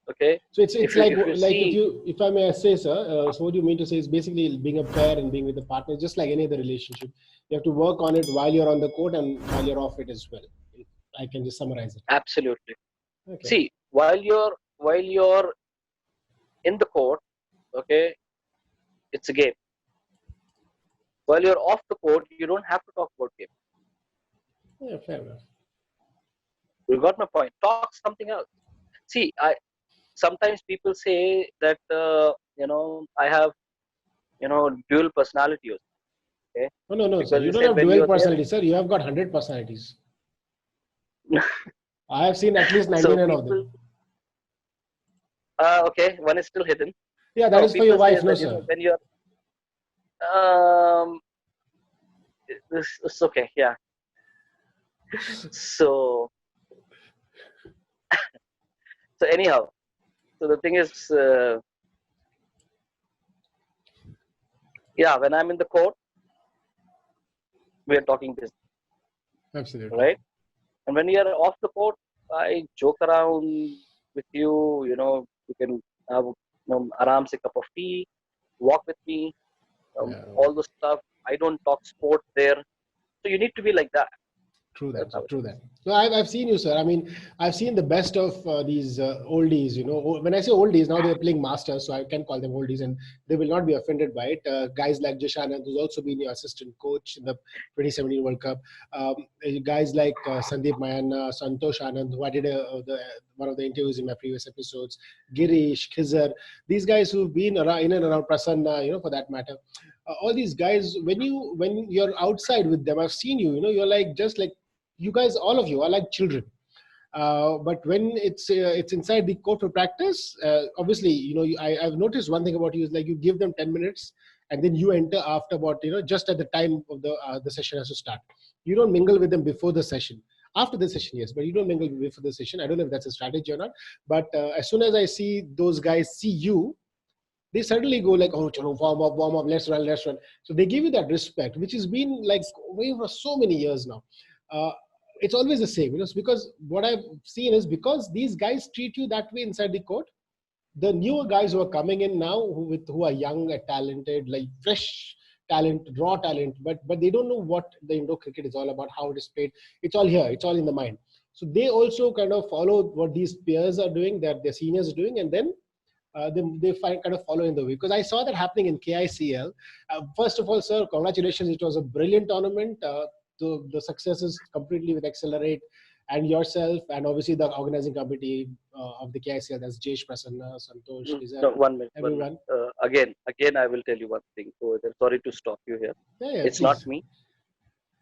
Okay. So it's If you like see, if I may say, sir. So what you mean to say is basically being a pair and being with a partner, just like any other relationship. You have to work on it while you're on the court and while you're off it as well. I can just summarize it. absolutely. Okay. See, while you're in the court, okay, it's a game. While you're off the court, you don't have to talk about game. Yeah, fair enough. You got my point. Talk something else. See, I sometimes people say that I have dual personality, okay, No, no, no, sir. because You they don't said have when dual you're there. personality, sir. You have got 100 personalities. I have seen at least So 99 of people, them. okay, one is still hidden. Yeah, that No, is for your people say wife, no, that sir. when you're um, it's okay, yeah. So anyhow, so the thing is, yeah, when I'm in the court, we are talking business, Absolutely. right? And when you're off the court, I joke around with you. You can have aram se cup of tea, walk with me, Yeah. all the stuff. I don't talk sport there, so you need to be like that. True that, That's sir. how it True is. that. So I've seen you, sir. I mean, I've seen the best of these oldies. When I say oldies, now they're playing masters, so I can call them oldies, and they will not be offended by it. Guys like Jishanand, who's also been your assistant coach in the 2017 World Cup. Guys like Sandeep Mayanna, Santosh Anand, who I did one of the interviews in my previous episodes. Girish, Khizar, these guys who've been around, in and around Prasanna, for that matter. All these guys, when you're outside with them, I've seen you. You're like just like you guys, all of you are like children. But when it's inside the court for practice, obviously, I've noticed one thing about you is like you give them 10 minutes and then you enter after about, just at the time of the session has to start. You don't mingle with them before the session. After the session, yes, but you don't mingle before the session. I don't know if that's a strategy or not. But as soon as I see those guys see you, they suddenly go like, oh, chalo, warm up, let's run, let's run. So they give you that respect, which has been like way for so many years now. Uh, it's always the same, it's because what I've seen is because these guys treat you that way inside the court, the newer guys who are coming in now, who are young and talented, like fresh talent, raw talent, but they don't know what the Indo cricket is all about, how it is played. It's all here, it's all in the mind. So they also kind of follow what these peers are doing, that their seniors are doing, and then they find kind of follow in the way, because I saw that happening in KICL. First of all, sir, congratulations! It was a brilliant tournament. The success is completely with Accelerate and yourself, and obviously the organizing committee of the KICL. That's Jesh, Prasanna, Santosh, Nizar, No, 1 minute, 1 minute. everyone. Again, I will tell you one thing. So, sorry to stop you here. Yeah, yeah, It's not please. me.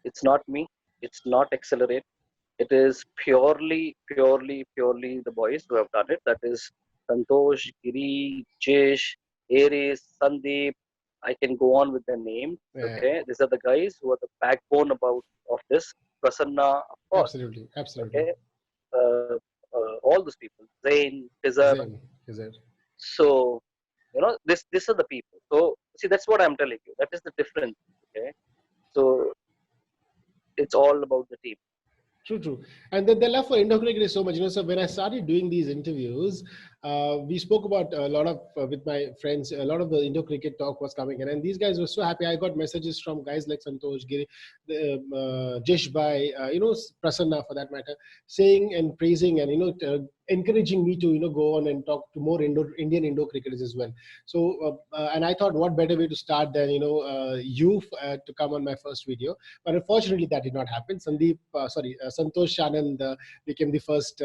It's not me. It's not Accelerate. It is purely the boys who have done it. That is Santosh, Giri, Jesh, Aries, Sandeep. I can go on with their names. Yeah, Okay, these are the guys who are the backbone of this. Prasanna, of course. absolutely, absolutely. Okay, uh, all those people. Zain, Tizar. Zen, is it? So this are the people. So see, that's what I'm telling you. That is the difference. Okay, so it's all about the team. True, true. And the love for Indo cricket is so much. So when I started doing these interviews, we spoke about a lot of, with my friends, a lot of the Indo cricket talk was coming in. And these guys were so happy. I got messages from guys like Santosh, Giri, Jesh Bhai, Prasanna for that matter, saying and praising and, encouraging me to, go on and talk to more Indian Indo cricketers as well. So, and I thought what better way to start than, to come on my first video. But unfortunately, that did not happen. Santosh Anand became the first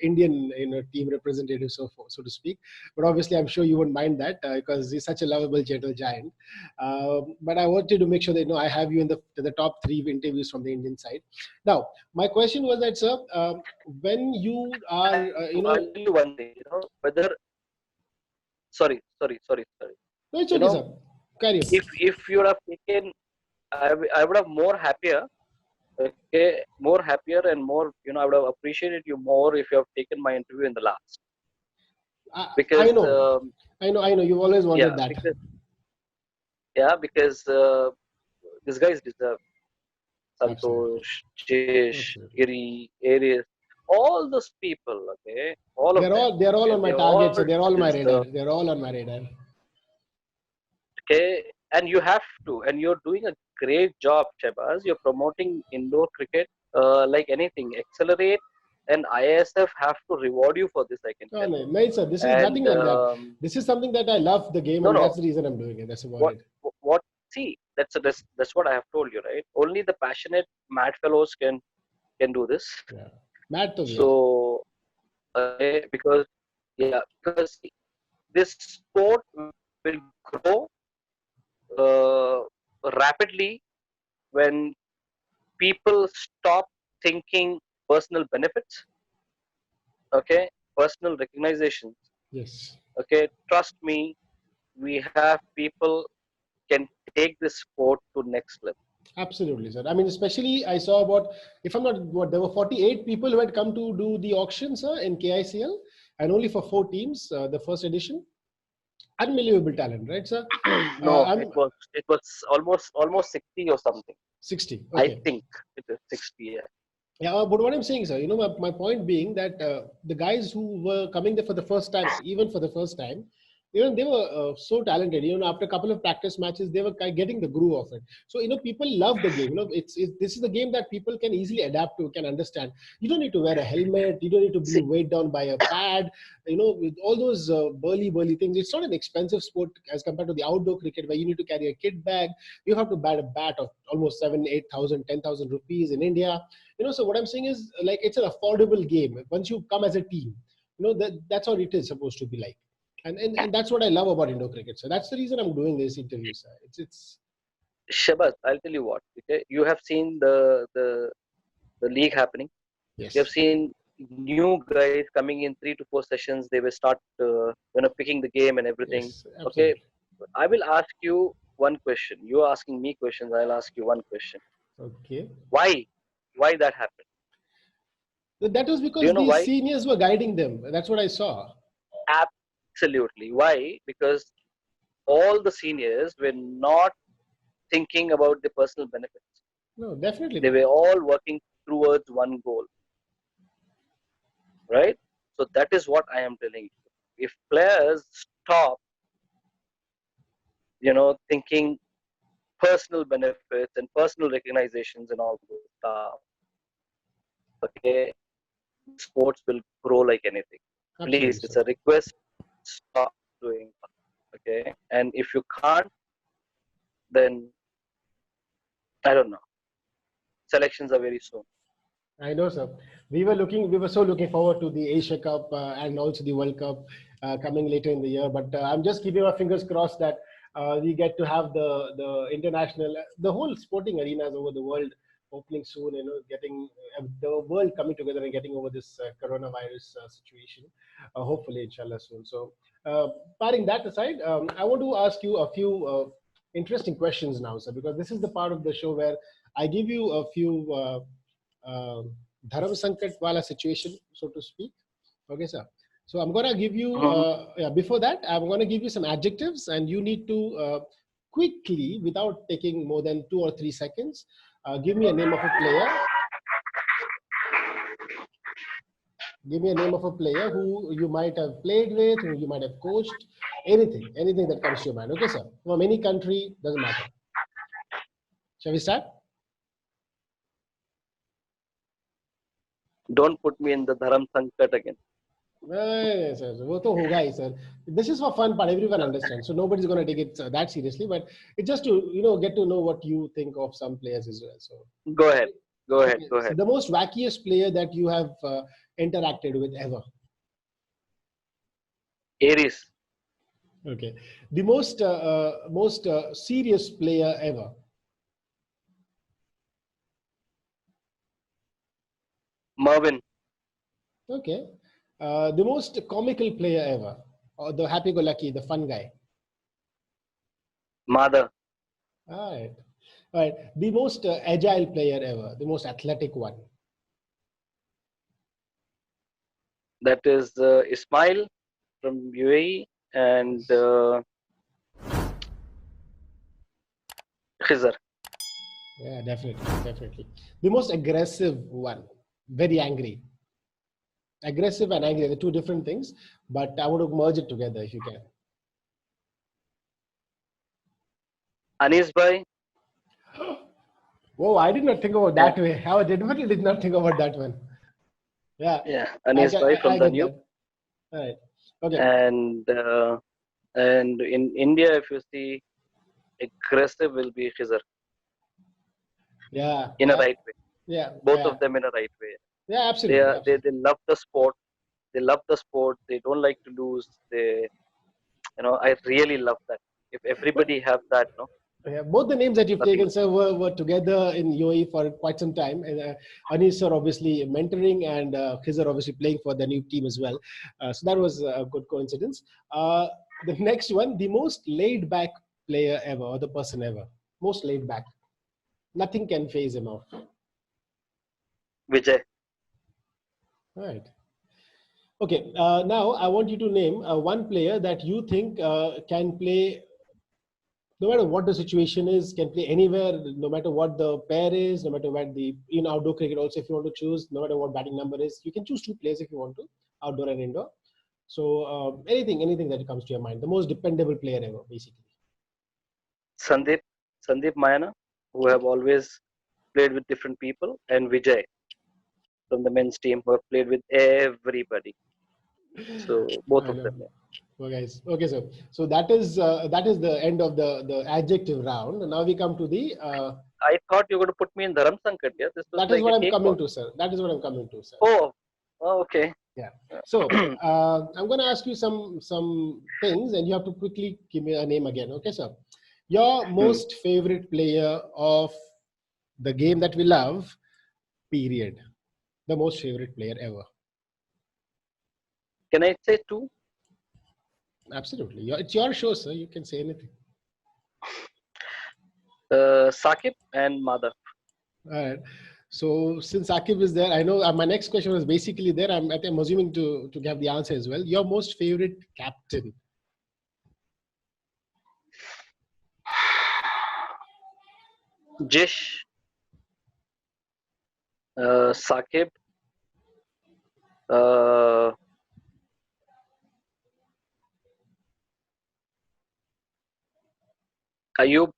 Indian team representative, so to speak. But obviously, I'm sure you won't mind that because he's such a lovable, gentle giant. But I wanted to make sure that I have you in the top 3 interviews from the Indian side. Now, my question was that, sir, when you are, I'll tell you one thing. Whether sorry. No, it's okay, sir. Carry on. If you would have taken, I would have more happier. Okay, more happier and more. I would have appreciated you more if you have taken my interview in the last. Because I know. You've always wanted that. Because these guys deserve. Santosh, Jesh, Giri, Arius, all those people. Okay, all of them. They're all on my target. So they're all on my radar. They're all on my radar. Okay, and you have to, and you're doing a great job, Shehbaz. You're promoting indoor cricket like anything. Accelerate, and ISF have to reward you for this. I can tell. No, sir. This is nothing like that. This is something that I love the game, and that's the reason I'm doing it. That's about it. What? See, that's what I have told you, right? Only the passionate, mad fellows can do this. Yeah, mad to So, because this sport will grow rapidly when people stop thinking personal benefits. Okay, personal recognitions. Yes. Okay, trust me, we have people can take this sport to next level. Absolutely, sir. I mean, especially I saw about, if I'm not, there were 48 people who had come to do the auction, sir, in KICL, and only for 4 teams, the first edition. Unbelievable talent, right, sir? No, it was almost 60 or something. 60. Okay. I think it is 60. Yeah. Yeah, but what I'm saying, sir, my point being that the guys who were coming there for the first time, even for the first time, they were so talented. After a couple of practice matches, they were getting the groove of it. So people love the game. This is the game that people can easily adapt to, can understand. You don't need to wear a helmet. You don't need to be weighed down by a pad. With all those burly things, it's not an expensive sport as compared to the outdoor cricket where you need to carry a kit bag. You have to bat a bat of almost 7,000, 8,000, 10,000 rupees in India. So what I'm saying is, like, it's an affordable game. Once you come as a team, that's what it is supposed to be like. And that's what I love about Indo cricket. So that's the reason I'm doing this interview, sir. It's Shehbaz, I'll tell you what. Okay, you have seen the league happening. Yes. You have seen new guys coming in 3 to 4 sessions. They will start picking the game and everything. Yes, okay, I will ask you one question. You are asking me questions. I'll ask you one question. Okay. Why that happened? That was because these seniors were guiding them. That's what I saw. Absolutely. Why? Because all the seniors were not thinking about the personal benefits. No, definitely. They were all working towards one goal. Right? So that is what I am telling you. If players stop, thinking personal benefits and personal recognitions and all those stuff, okay, sports will grow like anything. Absolutely, please, it's a request. Stop doing that. Okay, and if you can't, then I don't know. Selections are very soon. I know, sir. We were so looking forward to the Asia Cup and also the World Cup coming later in the year. But I'm just keeping my fingers crossed that we get to have the international, the whole sporting arenas over the world opening soon. Getting the world coming together and getting over this coronavirus situation. Hopefully, inshallah, soon. So, parting that aside, I want to ask you a few interesting questions now, sir, because this is the part of the show where I give you a few dharam sankat wala situation, so to speak. Okay, sir. So I'm gonna give you before that I'm gonna give you some adjectives, and you need to quickly, without taking more than 2 or 3 seconds, give me a name of a player. Give me a name of a player who you might have played with, who you might have coached, anything that comes to your mind. Okay, sir. From any country, doesn't matter. Shall we start? Don't put me in the Dharam Sankat again. Sir, वो तो होगा ही, sir. This is for fun part. Everyone understands, so nobody's going to take it that seriously. But it's just to get to know what you think of some players as well. So Go ahead. Go ahead. okay. Go So ahead. the most wackiest player that you have interacted with ever. Aries. Okay. The most serious player ever. Mervin. Okay. The most comical player ever, or the happy-go-lucky, the fun guy. Mother. All right. All right. The most agile player ever, the most athletic one. That is Ismail from UAE and Khizar. Yeah, definitely. The most aggressive one, very angry. Aggressive and angry, they're two different things, but I want to merge it together if you can. Anis Bhai. Whoa, I did not think about that way. I definitely did not think about that one. Yeah, Yeah, Anis Bhai from I get Danube. that. All right. Okay. And in India, if you see, aggressive will be Khizar. Yeah. In a right way. Yeah. Both of them in a right way. Yeah, absolutely. They love the sport. They love the sport. They don't like to lose. I really love that. If everybody have that, no. Yeah, both the names that you've Nothing. taken, sir, were together in UAE for quite some time. And Anis, sir, obviously mentoring, and Khizar obviously playing for the new team as well. So that was a good coincidence. The next one, the most laid back player ever, or the person ever. Most laid back. Nothing can phase him off. Vijay. All right. Okay. Now I want you to name one player that you think can play no matter what the situation is, can play anywhere, no matter what the pair is, no matter what in outdoor cricket also, if you want to choose, no matter what batting number is, you can choose two players if you want to, outdoor and indoor. So anything that comes to your mind, the most dependable player ever, basically. Sandeep Mayana, who have always played with different people, and Vijay from the men's team, who have played with everybody. So both I of know. them. Yeah. Well, guys. Okay, so that is the end of the adjective round. And now we come to the. I thought you were going to put me in Dharam Sankat. Yeah, this was That is like what a I'm coming cakewalk. to, sir. That is what I'm coming to, sir. Oh, okay. Yeah. So I'm going to ask you some things, and you have to quickly give me a name again. Okay, sir. Your most favorite player of the game that we love, period. The most favorite player ever. Can I say two? Absolutely. It's your show, sir. You can say anything. Sakib and Madhav. All right. So since Akib is there, I know my next question was basically there. I'm assuming to have the answer as well. Your most favorite captain? Jish, Sakib, Ayub.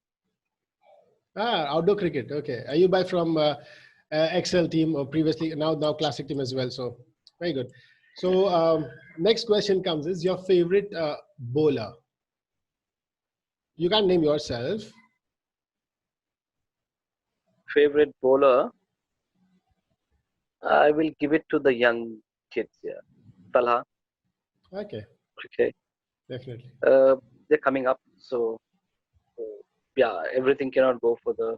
Outdoor cricket. Okay. Are you by from XL team or previously now classic team as well? So very good. So next question comes is your favorite bowler. You can't name yourself. Favorite bowler? I will give it to the young kids. Yeah, Talha. Okay. Okay. Definitely. They're coming up, so yeah, everything cannot go for the.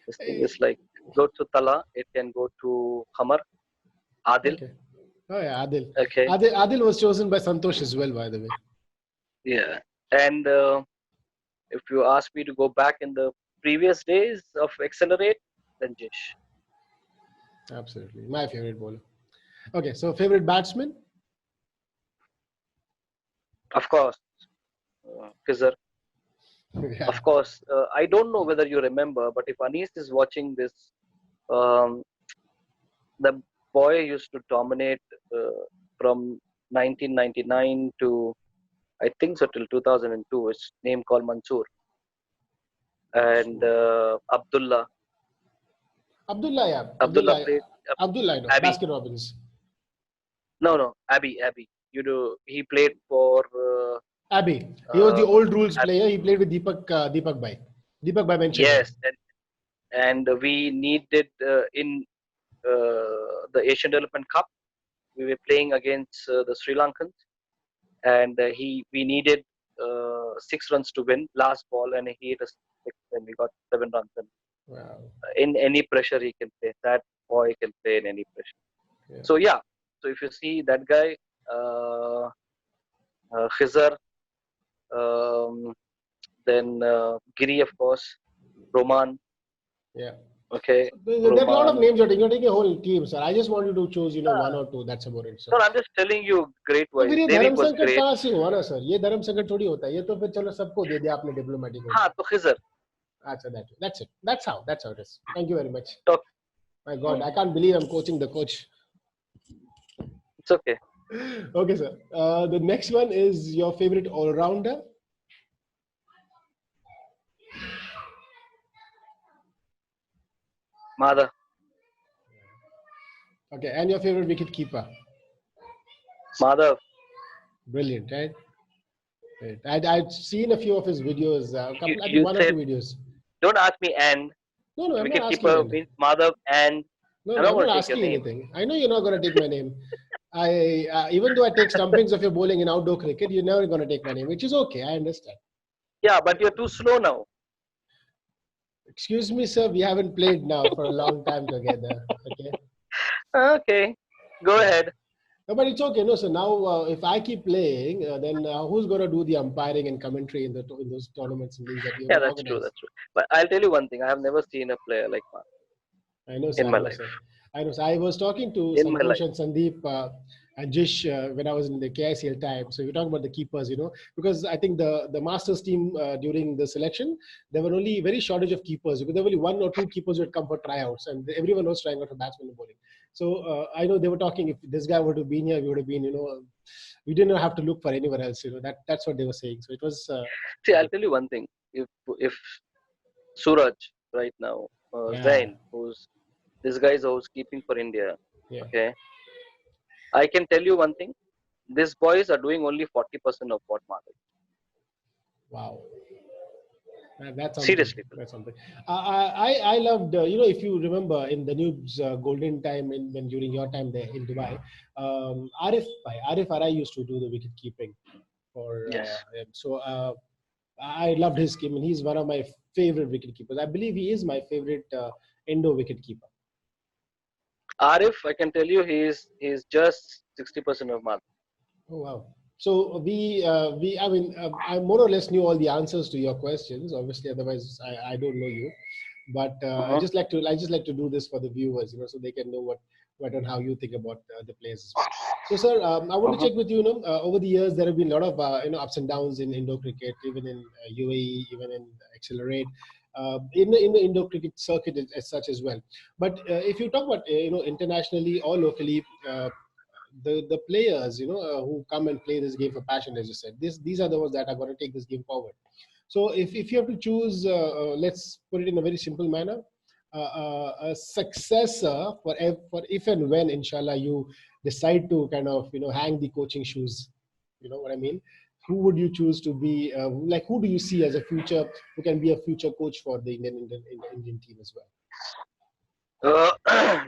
This thing is like go to Tala. It can go to Hamar, Adil. Okay. Oh yeah, Adil. Okay. Adil was chosen by Santosh as well, by the way. Yeah, and if you ask me to go back in the previous days of Accelerate, then Jish. Absolutely. My favorite bowler. Okay, so favorite batsman? Of course, Khizar. Yeah. Of course, I don't know whether you remember, but if Anis is watching this, um, the boy used to dominate from 1999 to I think so till 2002. His name called Mansoor and Abdullah. Abdullah, yeah. Abdullah Abdullah. played Abdullah, I know. Abby. Baskin Robbins. No, Abby. You know, he played for Abby. He was the old rules Abby. player. He played with Deepak Bhai. Deepak Bhai mentioned him. Yes, and we needed in the Asian Development Cup. We were playing against the Sri Lankans, and we needed 6 runs to win last ball, and he hit a six, and we got 7 runs. And Wow. in any pressure, he can play. That boy can play in any pressure. Yeah. So yeah, so if you see that guy, Khizar, then Giri, of course, Roman. Yeah. Okay. There are a lot of Roman. names. You're taking a whole team, sir. I just want you to choose, one or two. That's about it, sir. No, I'm just telling you, great तो wise. फिर ये Devik धर्म was संकट great. कहाँ से हुआ ना sir? ये धर्म संकट थोड़ी होता है. ये तो फिर चलो सबको दे दिया आपने डिप्लोमेटिक को. हाँ, तो Khizar. अच्छा, that's it. That's how it is. Thank you very much. Talk. My God, I can't believe I'm coaching the coach. It's okay. Okay, sir. The next one is your favorite all-rounder. Madhav. Okay, and your favorite wicket keeper. Madhav. Brilliant, right? I've seen a few of his videos. I think You one or two videos. don't ask me and. No, I'm Wicket not asking keeper you. means Madhav and. No, I'm I'm not not take your asking you name. anything. I know you're not going to take my name. Even though I take stumpings of your bowling in outdoor cricket, you're never going to take my name, which is okay. I understand. Yeah, but you're too slow now. Excuse me, sir. We haven't played now for a long time together. Okay. Okay, go ahead. No, but it's okay. No, so now if I keep playing, then who's going to do the umpiring and commentary in those tournaments and leagues that you Yeah, organize? that's true. That's true. But I'll tell you one thing. I have never seen a player like Madhav. I know, sir. In my life. I know, sir. I was talking to In my life. Santosh and Sandeep and Jish when I was in the KICL time. So we're talking about the keepers, because I think the Masters team during the selection, there were only very shortage of keepers because there were only 1 or 2 keepers who had come for tryouts and everyone was trying out for batsman and bowling. So I know they were talking, if this guy would have been here, we would have been, we didn't have to look for anywhere else. That's what they were saying. So it was. See, I'll tell you one thing. If Suraj right now, Zain, this guy is housekeeping for India. Yeah. Okay. I can tell you one thing. These boys are doing only 40% of what Madhav. Wow. That's something. Seriously. That's something. I loved, if you remember in the Noob's golden time when during your time there in Dubai, Arif Arai used to do the wicket keeping for him. So I loved his game and he's one of my favorite wicket keepers. I believe he is my favorite Indo wicket keeper. Arif, I can tell you, he's just 60% of Madhav. Oh wow! So I more or less knew all the answers to your questions. Obviously, otherwise I don't know you. But I just like to do this for the viewers, so they can know what and how you think about the players as well. So, sir, I want to check with you. Over the years there have been a lot of ups and downs in Indo cricket, even in UAE, even in Accelerate. In the Indo cricket circuit as such as well. But if you talk about internationally or locally, the players who come and play this game for passion, as you said, these are the ones that are going to take this game forward. So if you have to choose, let's put it in a very simple manner, a successor for if and when, inshallah, you decide to kind of hang the coaching shoes. You know what I mean? Who would you choose to be? Who do you see as a future? Who can be a future coach for the Indian team as well?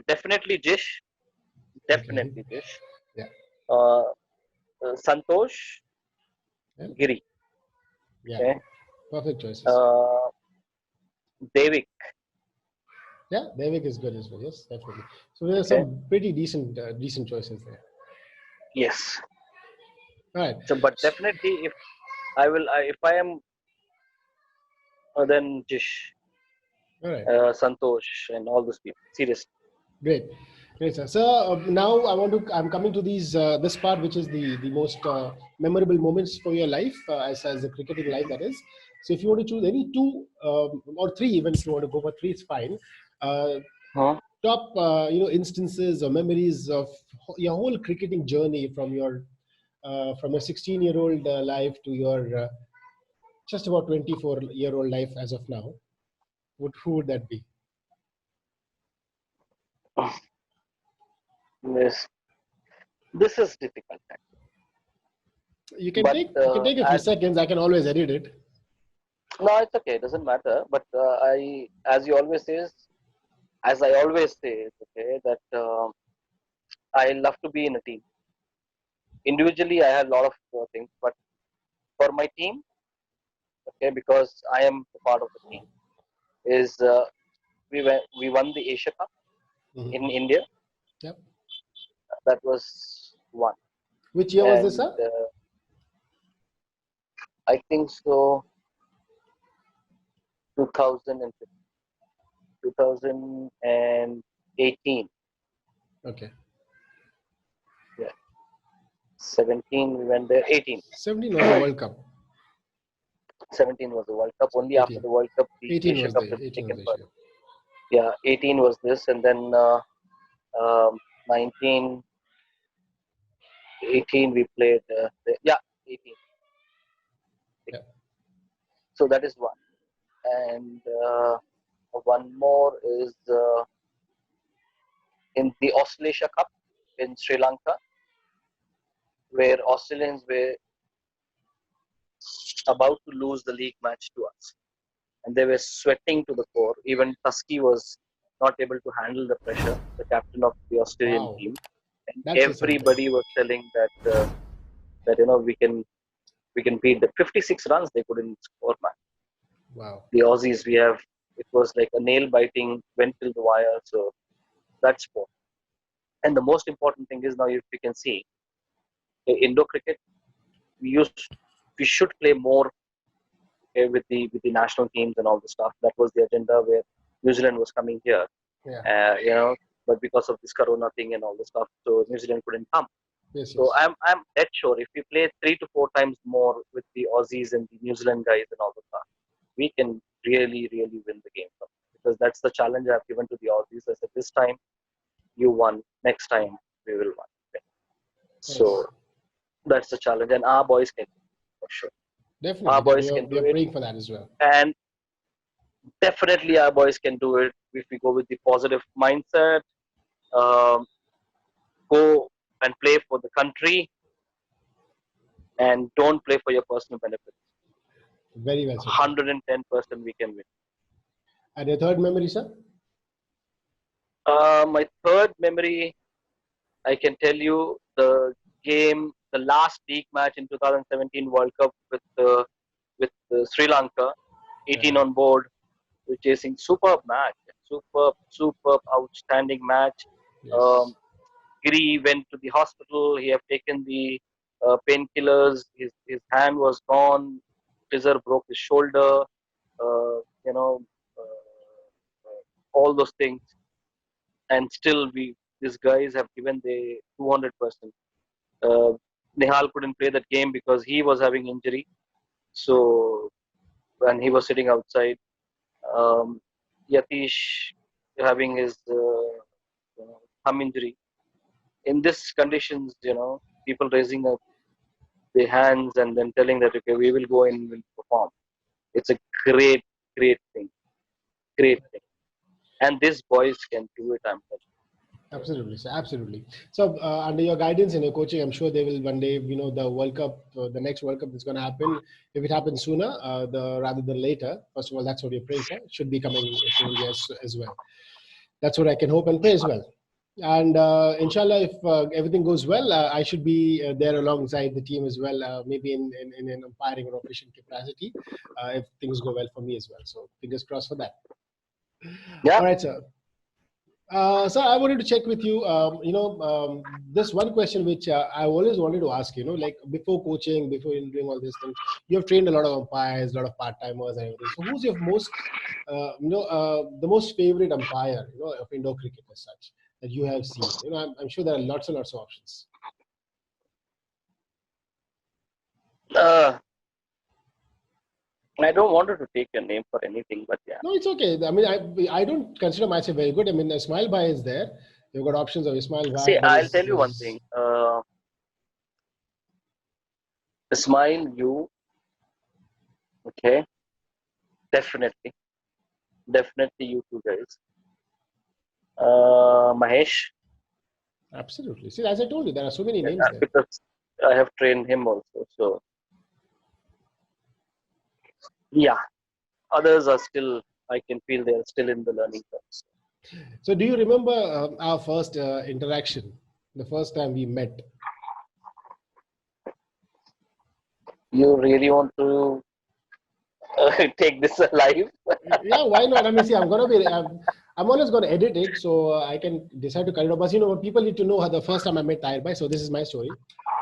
Definitely Jish. Definitely Okay. Jish. Yeah. Santosh. Yeah. Giri. Yeah. Okay. Perfect choices. Devik. Yeah, Devik is good as well. Yes, definitely. So there are some pretty decent choices there. Yes. All right. So, but definitely, if I am, then Jish, all right. Santosh, and all those people. Seriously. Great, sir. So now I'm coming to this part, which is the most memorable moments for your life, as a cricketing life, that is. So if you want to choose any 2 or 3, even if you want to go for 3, it's fine. top instances or memories of your whole cricketing journey from your 16-year-old life to your just about 24-year-old life as of now? Who would that be? Yes, this is difficult. You can But take a few seconds. I can always edit it. no, it's okay. It doesn't matter. But as I always say, it's okay that I love to be in a team. Individually, I have a lot of things, but for my team, okay, because I am a part of the team, is we won the Asia Cup Mm-hmm. in India. Yep. That was one, Which year was this, and sir? I think so. 2018. Okay. Yeah, 17 we went there. 18. 17 was the World Cup. 17 was the World Cup. Only 18. after the World Cup, the 18 Asia was Cup the has been 18 was taken the part. issue. Yeah, 18 was this, and then 19, 18 we played. 18. Yeah. So that is one, and one more is in the Australasia Cup in Sri Lanka, where Australians were about to lose the league match to us, and they were sweating to the core. Even Tusky was not able to handle the pressure, the captain of the Australian Wow. team, and That's just something. everybody was telling that we can beat the 56 runs they couldn't score, man. Wow. The Aussies, it was like a nail biting, went till the wire. So that's sport. And the most important thing is now, if you can see, Indo cricket, we should play more with the national teams and all the stuff. That was the agenda where New Zealand was coming here, Yeah. but because of this Corona thing and all the stuff, so New Zealand couldn't come. Yes. So I'm dead sure if we play 3 to 4 times more with the Aussies and the New Zealand guys and all the stuff, we can really, really win the game. Because that's the challenge I've given to the Aussies. I said, this time you won, next time we will win. So that's the challenge, and our boys can do it, for sure. Definitely. Our boys can We do are it, praying for that as well. and definitely our boys can do it if we go with the positive mindset. Um, go and play for the country, and don't play for your personal benefits. Very well said. 110% we can win. And your third memory, sir? My third memory, I can tell you the last league match in 2017 World Cup with Sri Lanka, 18 on board. We're chasing superb match, superb, outstanding match. Yes. Giri went to the hospital. He have taken the painkillers. His hand was gone. Fizzer broke his shoulder. Uh, you know, all those things, and still these guys have given the 200%. Nihal couldn't play that game because he was having injury. So when he was sitting outside, Yatish having his thumb injury. In this conditions, people raising up their hands and then telling that, okay, we will go in and will perform. It's a great, great thing. Great thing. And these boys can do it, I'm telling you. Absolutely, sir. Absolutely. So, under your guidance and your coaching, I'm sure they will one day, the World Cup, the next World Cup that's going to happen. If it happens sooner, rather than later. First of all, that's what we're praying for. It should be coming to India as well. That's what I can hope and pray as well. And inshallah, if everything goes well, I should be there alongside the team as well, maybe in an umpiring or official capacity, if things go well for me as well. So fingers crossed for that. Yeah. All right, sir. So I wanted to check with you, this one question which I always wanted to ask, like before coaching, before doing all these things, you have trained a lot of umpires, a lot of part-timers and everything. So who's your most, the most favorite umpire, of Indo cricket as such that you have seen? I'm sure there are lots and lots of options. I don't want to take your name for anything, but yeah. No, it's okay. I mean, I don't consider myself very good. I mean, Ismail Bhai is there. You've got options of Ismail See, Bhai. I'll tell you one thing. Smile, you, okay? Definitely, definitely, you two guys. Mahesh, Absolutely. See, as I told you, there are so many yeah, names there. because I have trained him also. So yeah, others are still. I can feel they are still in the learning process. So, do you remember our first interaction, the first time we met? You really want to take this alive? Yeah, why not? I mean, see, I'm always going to edit it so I can decide to cut it off. But you know, people need to know how the first time I met Taher Bhai. So this is my story.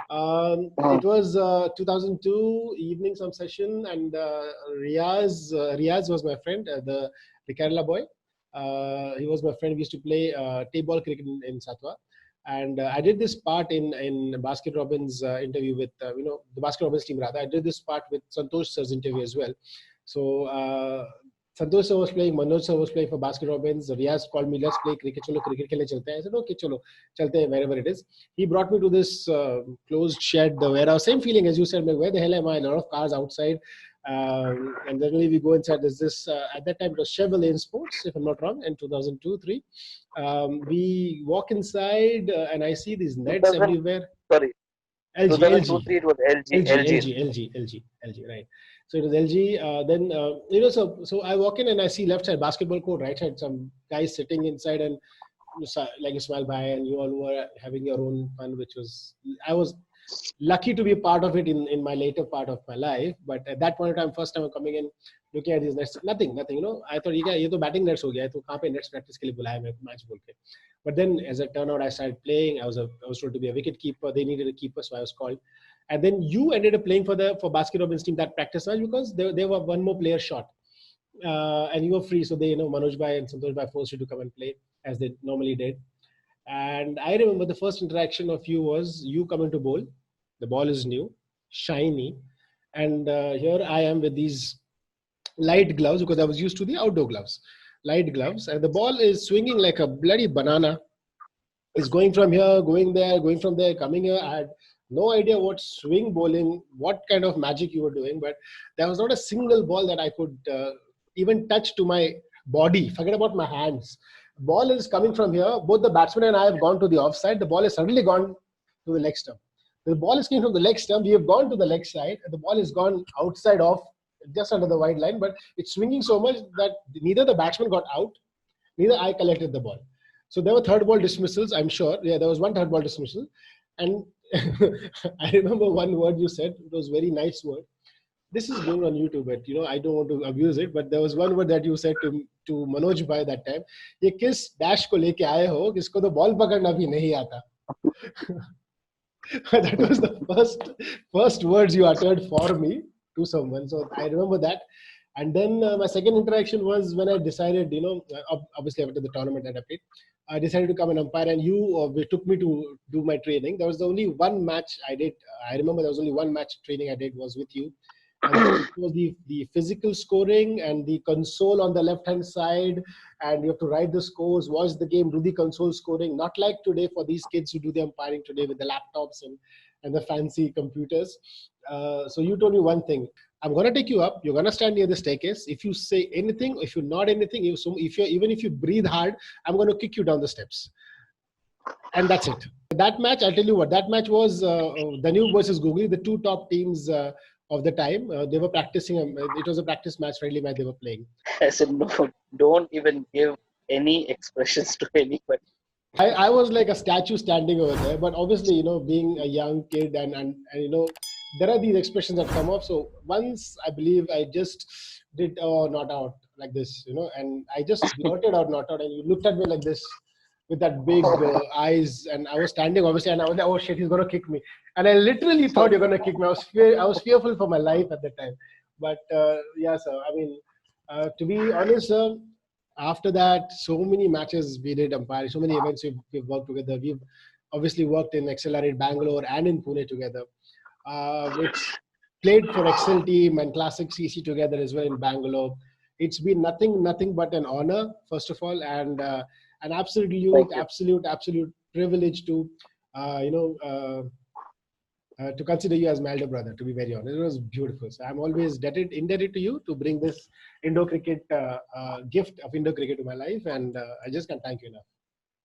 It was 2002 evening, some session, and Riaz was my friend, the Kerala boy. He was my friend. We used to play table cricket in Satwa. And I did this part in Basket Robbins interview with, the Basket Robbins team rather. I did this part with Santosh sir's interview as well. So Santosh sir was playing, Manoj sir was playing for Basket Robbins. Riaz called me, let's play cricket. Chalo, cricket खेलने चलते हैं. I said, okay, chalo, chalte hain, wherever it is. He brought me to this closed shed, the warehouse. Same feeling as you said, like, where the hell am I? A lot of cars outside. And then we go inside. There's this, at that time, it was Chevrolet Sports, if I'm not wrong, in 2002, 3. We walk inside and I see these nets everywhere. Sorry, LG, 2002, LG. 3, it was LG, LG, right. So it was LG. Then, so I walk in and I see left side basketball court, right side, some guys sitting inside and like Ismail Bhai and you all were having your own fun, I was lucky to be a part of it in my later part of my life. But at that point in time, first time I'm coming in, looking at these nets, nothing, I thought, ये तो batting nets हो गया है, तो कहाँ पे nets practice के लिए बुलाया मैं match बोल के. But then as it turned out, I started playing. I was told to be a wicket keeper. They needed a keeper, so I was called. And then you ended up playing for Basket Robbins team that practice match because they were one more player short. And you were free, so they, Manoj Bhai and Santosh Bhai forced you to come and play as they normally did. And I remember the first interaction of you was you coming to bowl. The ball is new, shiny, and here I am with these light gloves because I was used to the outdoor gloves. Light gloves, and the ball is swinging like a bloody banana. It's going from here, going there, going from there, coming here. I had no idea what swing bowling, what kind of magic you were doing, but there was not a single ball that I could even touch to my body. Forget about my hands. Ball is coming from here. Both the batsman and I have gone to the offside. The ball has suddenly gone to the leg stump. The ball is coming from the leg stump. We have gone to the leg side. And the ball has gone outside off, just under the wide line. But it's swinging so much that neither the batsman got out, neither I collected the ball. So there were third ball dismissals, I'm sure. Yeah, there was one third ball dismissal. And I remember one word you said. It was a very nice word. This is going on YouTube, but I don't want to abuse it. But there was one word that you said to Manoj Bhai that time. ये किस dash को लेके आए हो जिसको तो ball पकड़ना भी नहीं आता. That was the first words you uttered for me to someone. So I remember that. And then my second interaction was when I decided, obviously after the tournament that I played, I decided to come and umpire, and you took me to do my training. There was the only one match I did. I remember there was only one match training I did was with you. And it was the physical scoring and the console on the left-hand side, and you have to write the scores, watch the game, do the console scoring. Not like today for these kids who do the umpiring today with the laptops and the fancy computers. So you told me one thing. I'm going to take you up. You're going to stand near the staircase. If you say anything, if you nod anything, even if you breathe hard, I'm going to kick you down the steps. And that's it. That match, I'll tell you what, that match was Danube versus Googly, the two top teams of the time. They were practicing. It was a practice match, friendly match they were playing. I said, no, don't even give any expressions to anybody. I was like a statue standing over there, but obviously, being a young kid and there are these expressions that come up. So once I believe I just did not out like this, and I just blurted out not out, and you looked at me like this with that big eyes, and I was standing obviously, and I was like, oh shit, he's gonna kick me, and I literally thought you're gonna kick me. I was fearful for my life at that time, but yeah, sir. I mean, to be honest, sir. After that, so many matches we did umpire, so many events we've worked together. We've obviously worked in Accelerate Bangalore and in Pune together, which played for Excel team and Classic CC together as well in Bangalore. It's been nothing but an honor, first of all, and an absolute privilege to, to consider you as my elder brother. To be very honest, it was beautiful. So I'm always indebted to you to bring this Indo cricket gift of Indo cricket to my life, and I just can't thank you enough.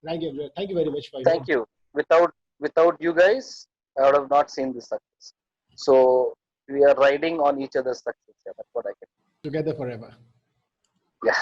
Thank you very much for Thank you. Without you guys, I would have not seen this success. So we are riding on each other's success. Yeah, that's what I can. Together forever. Yeah.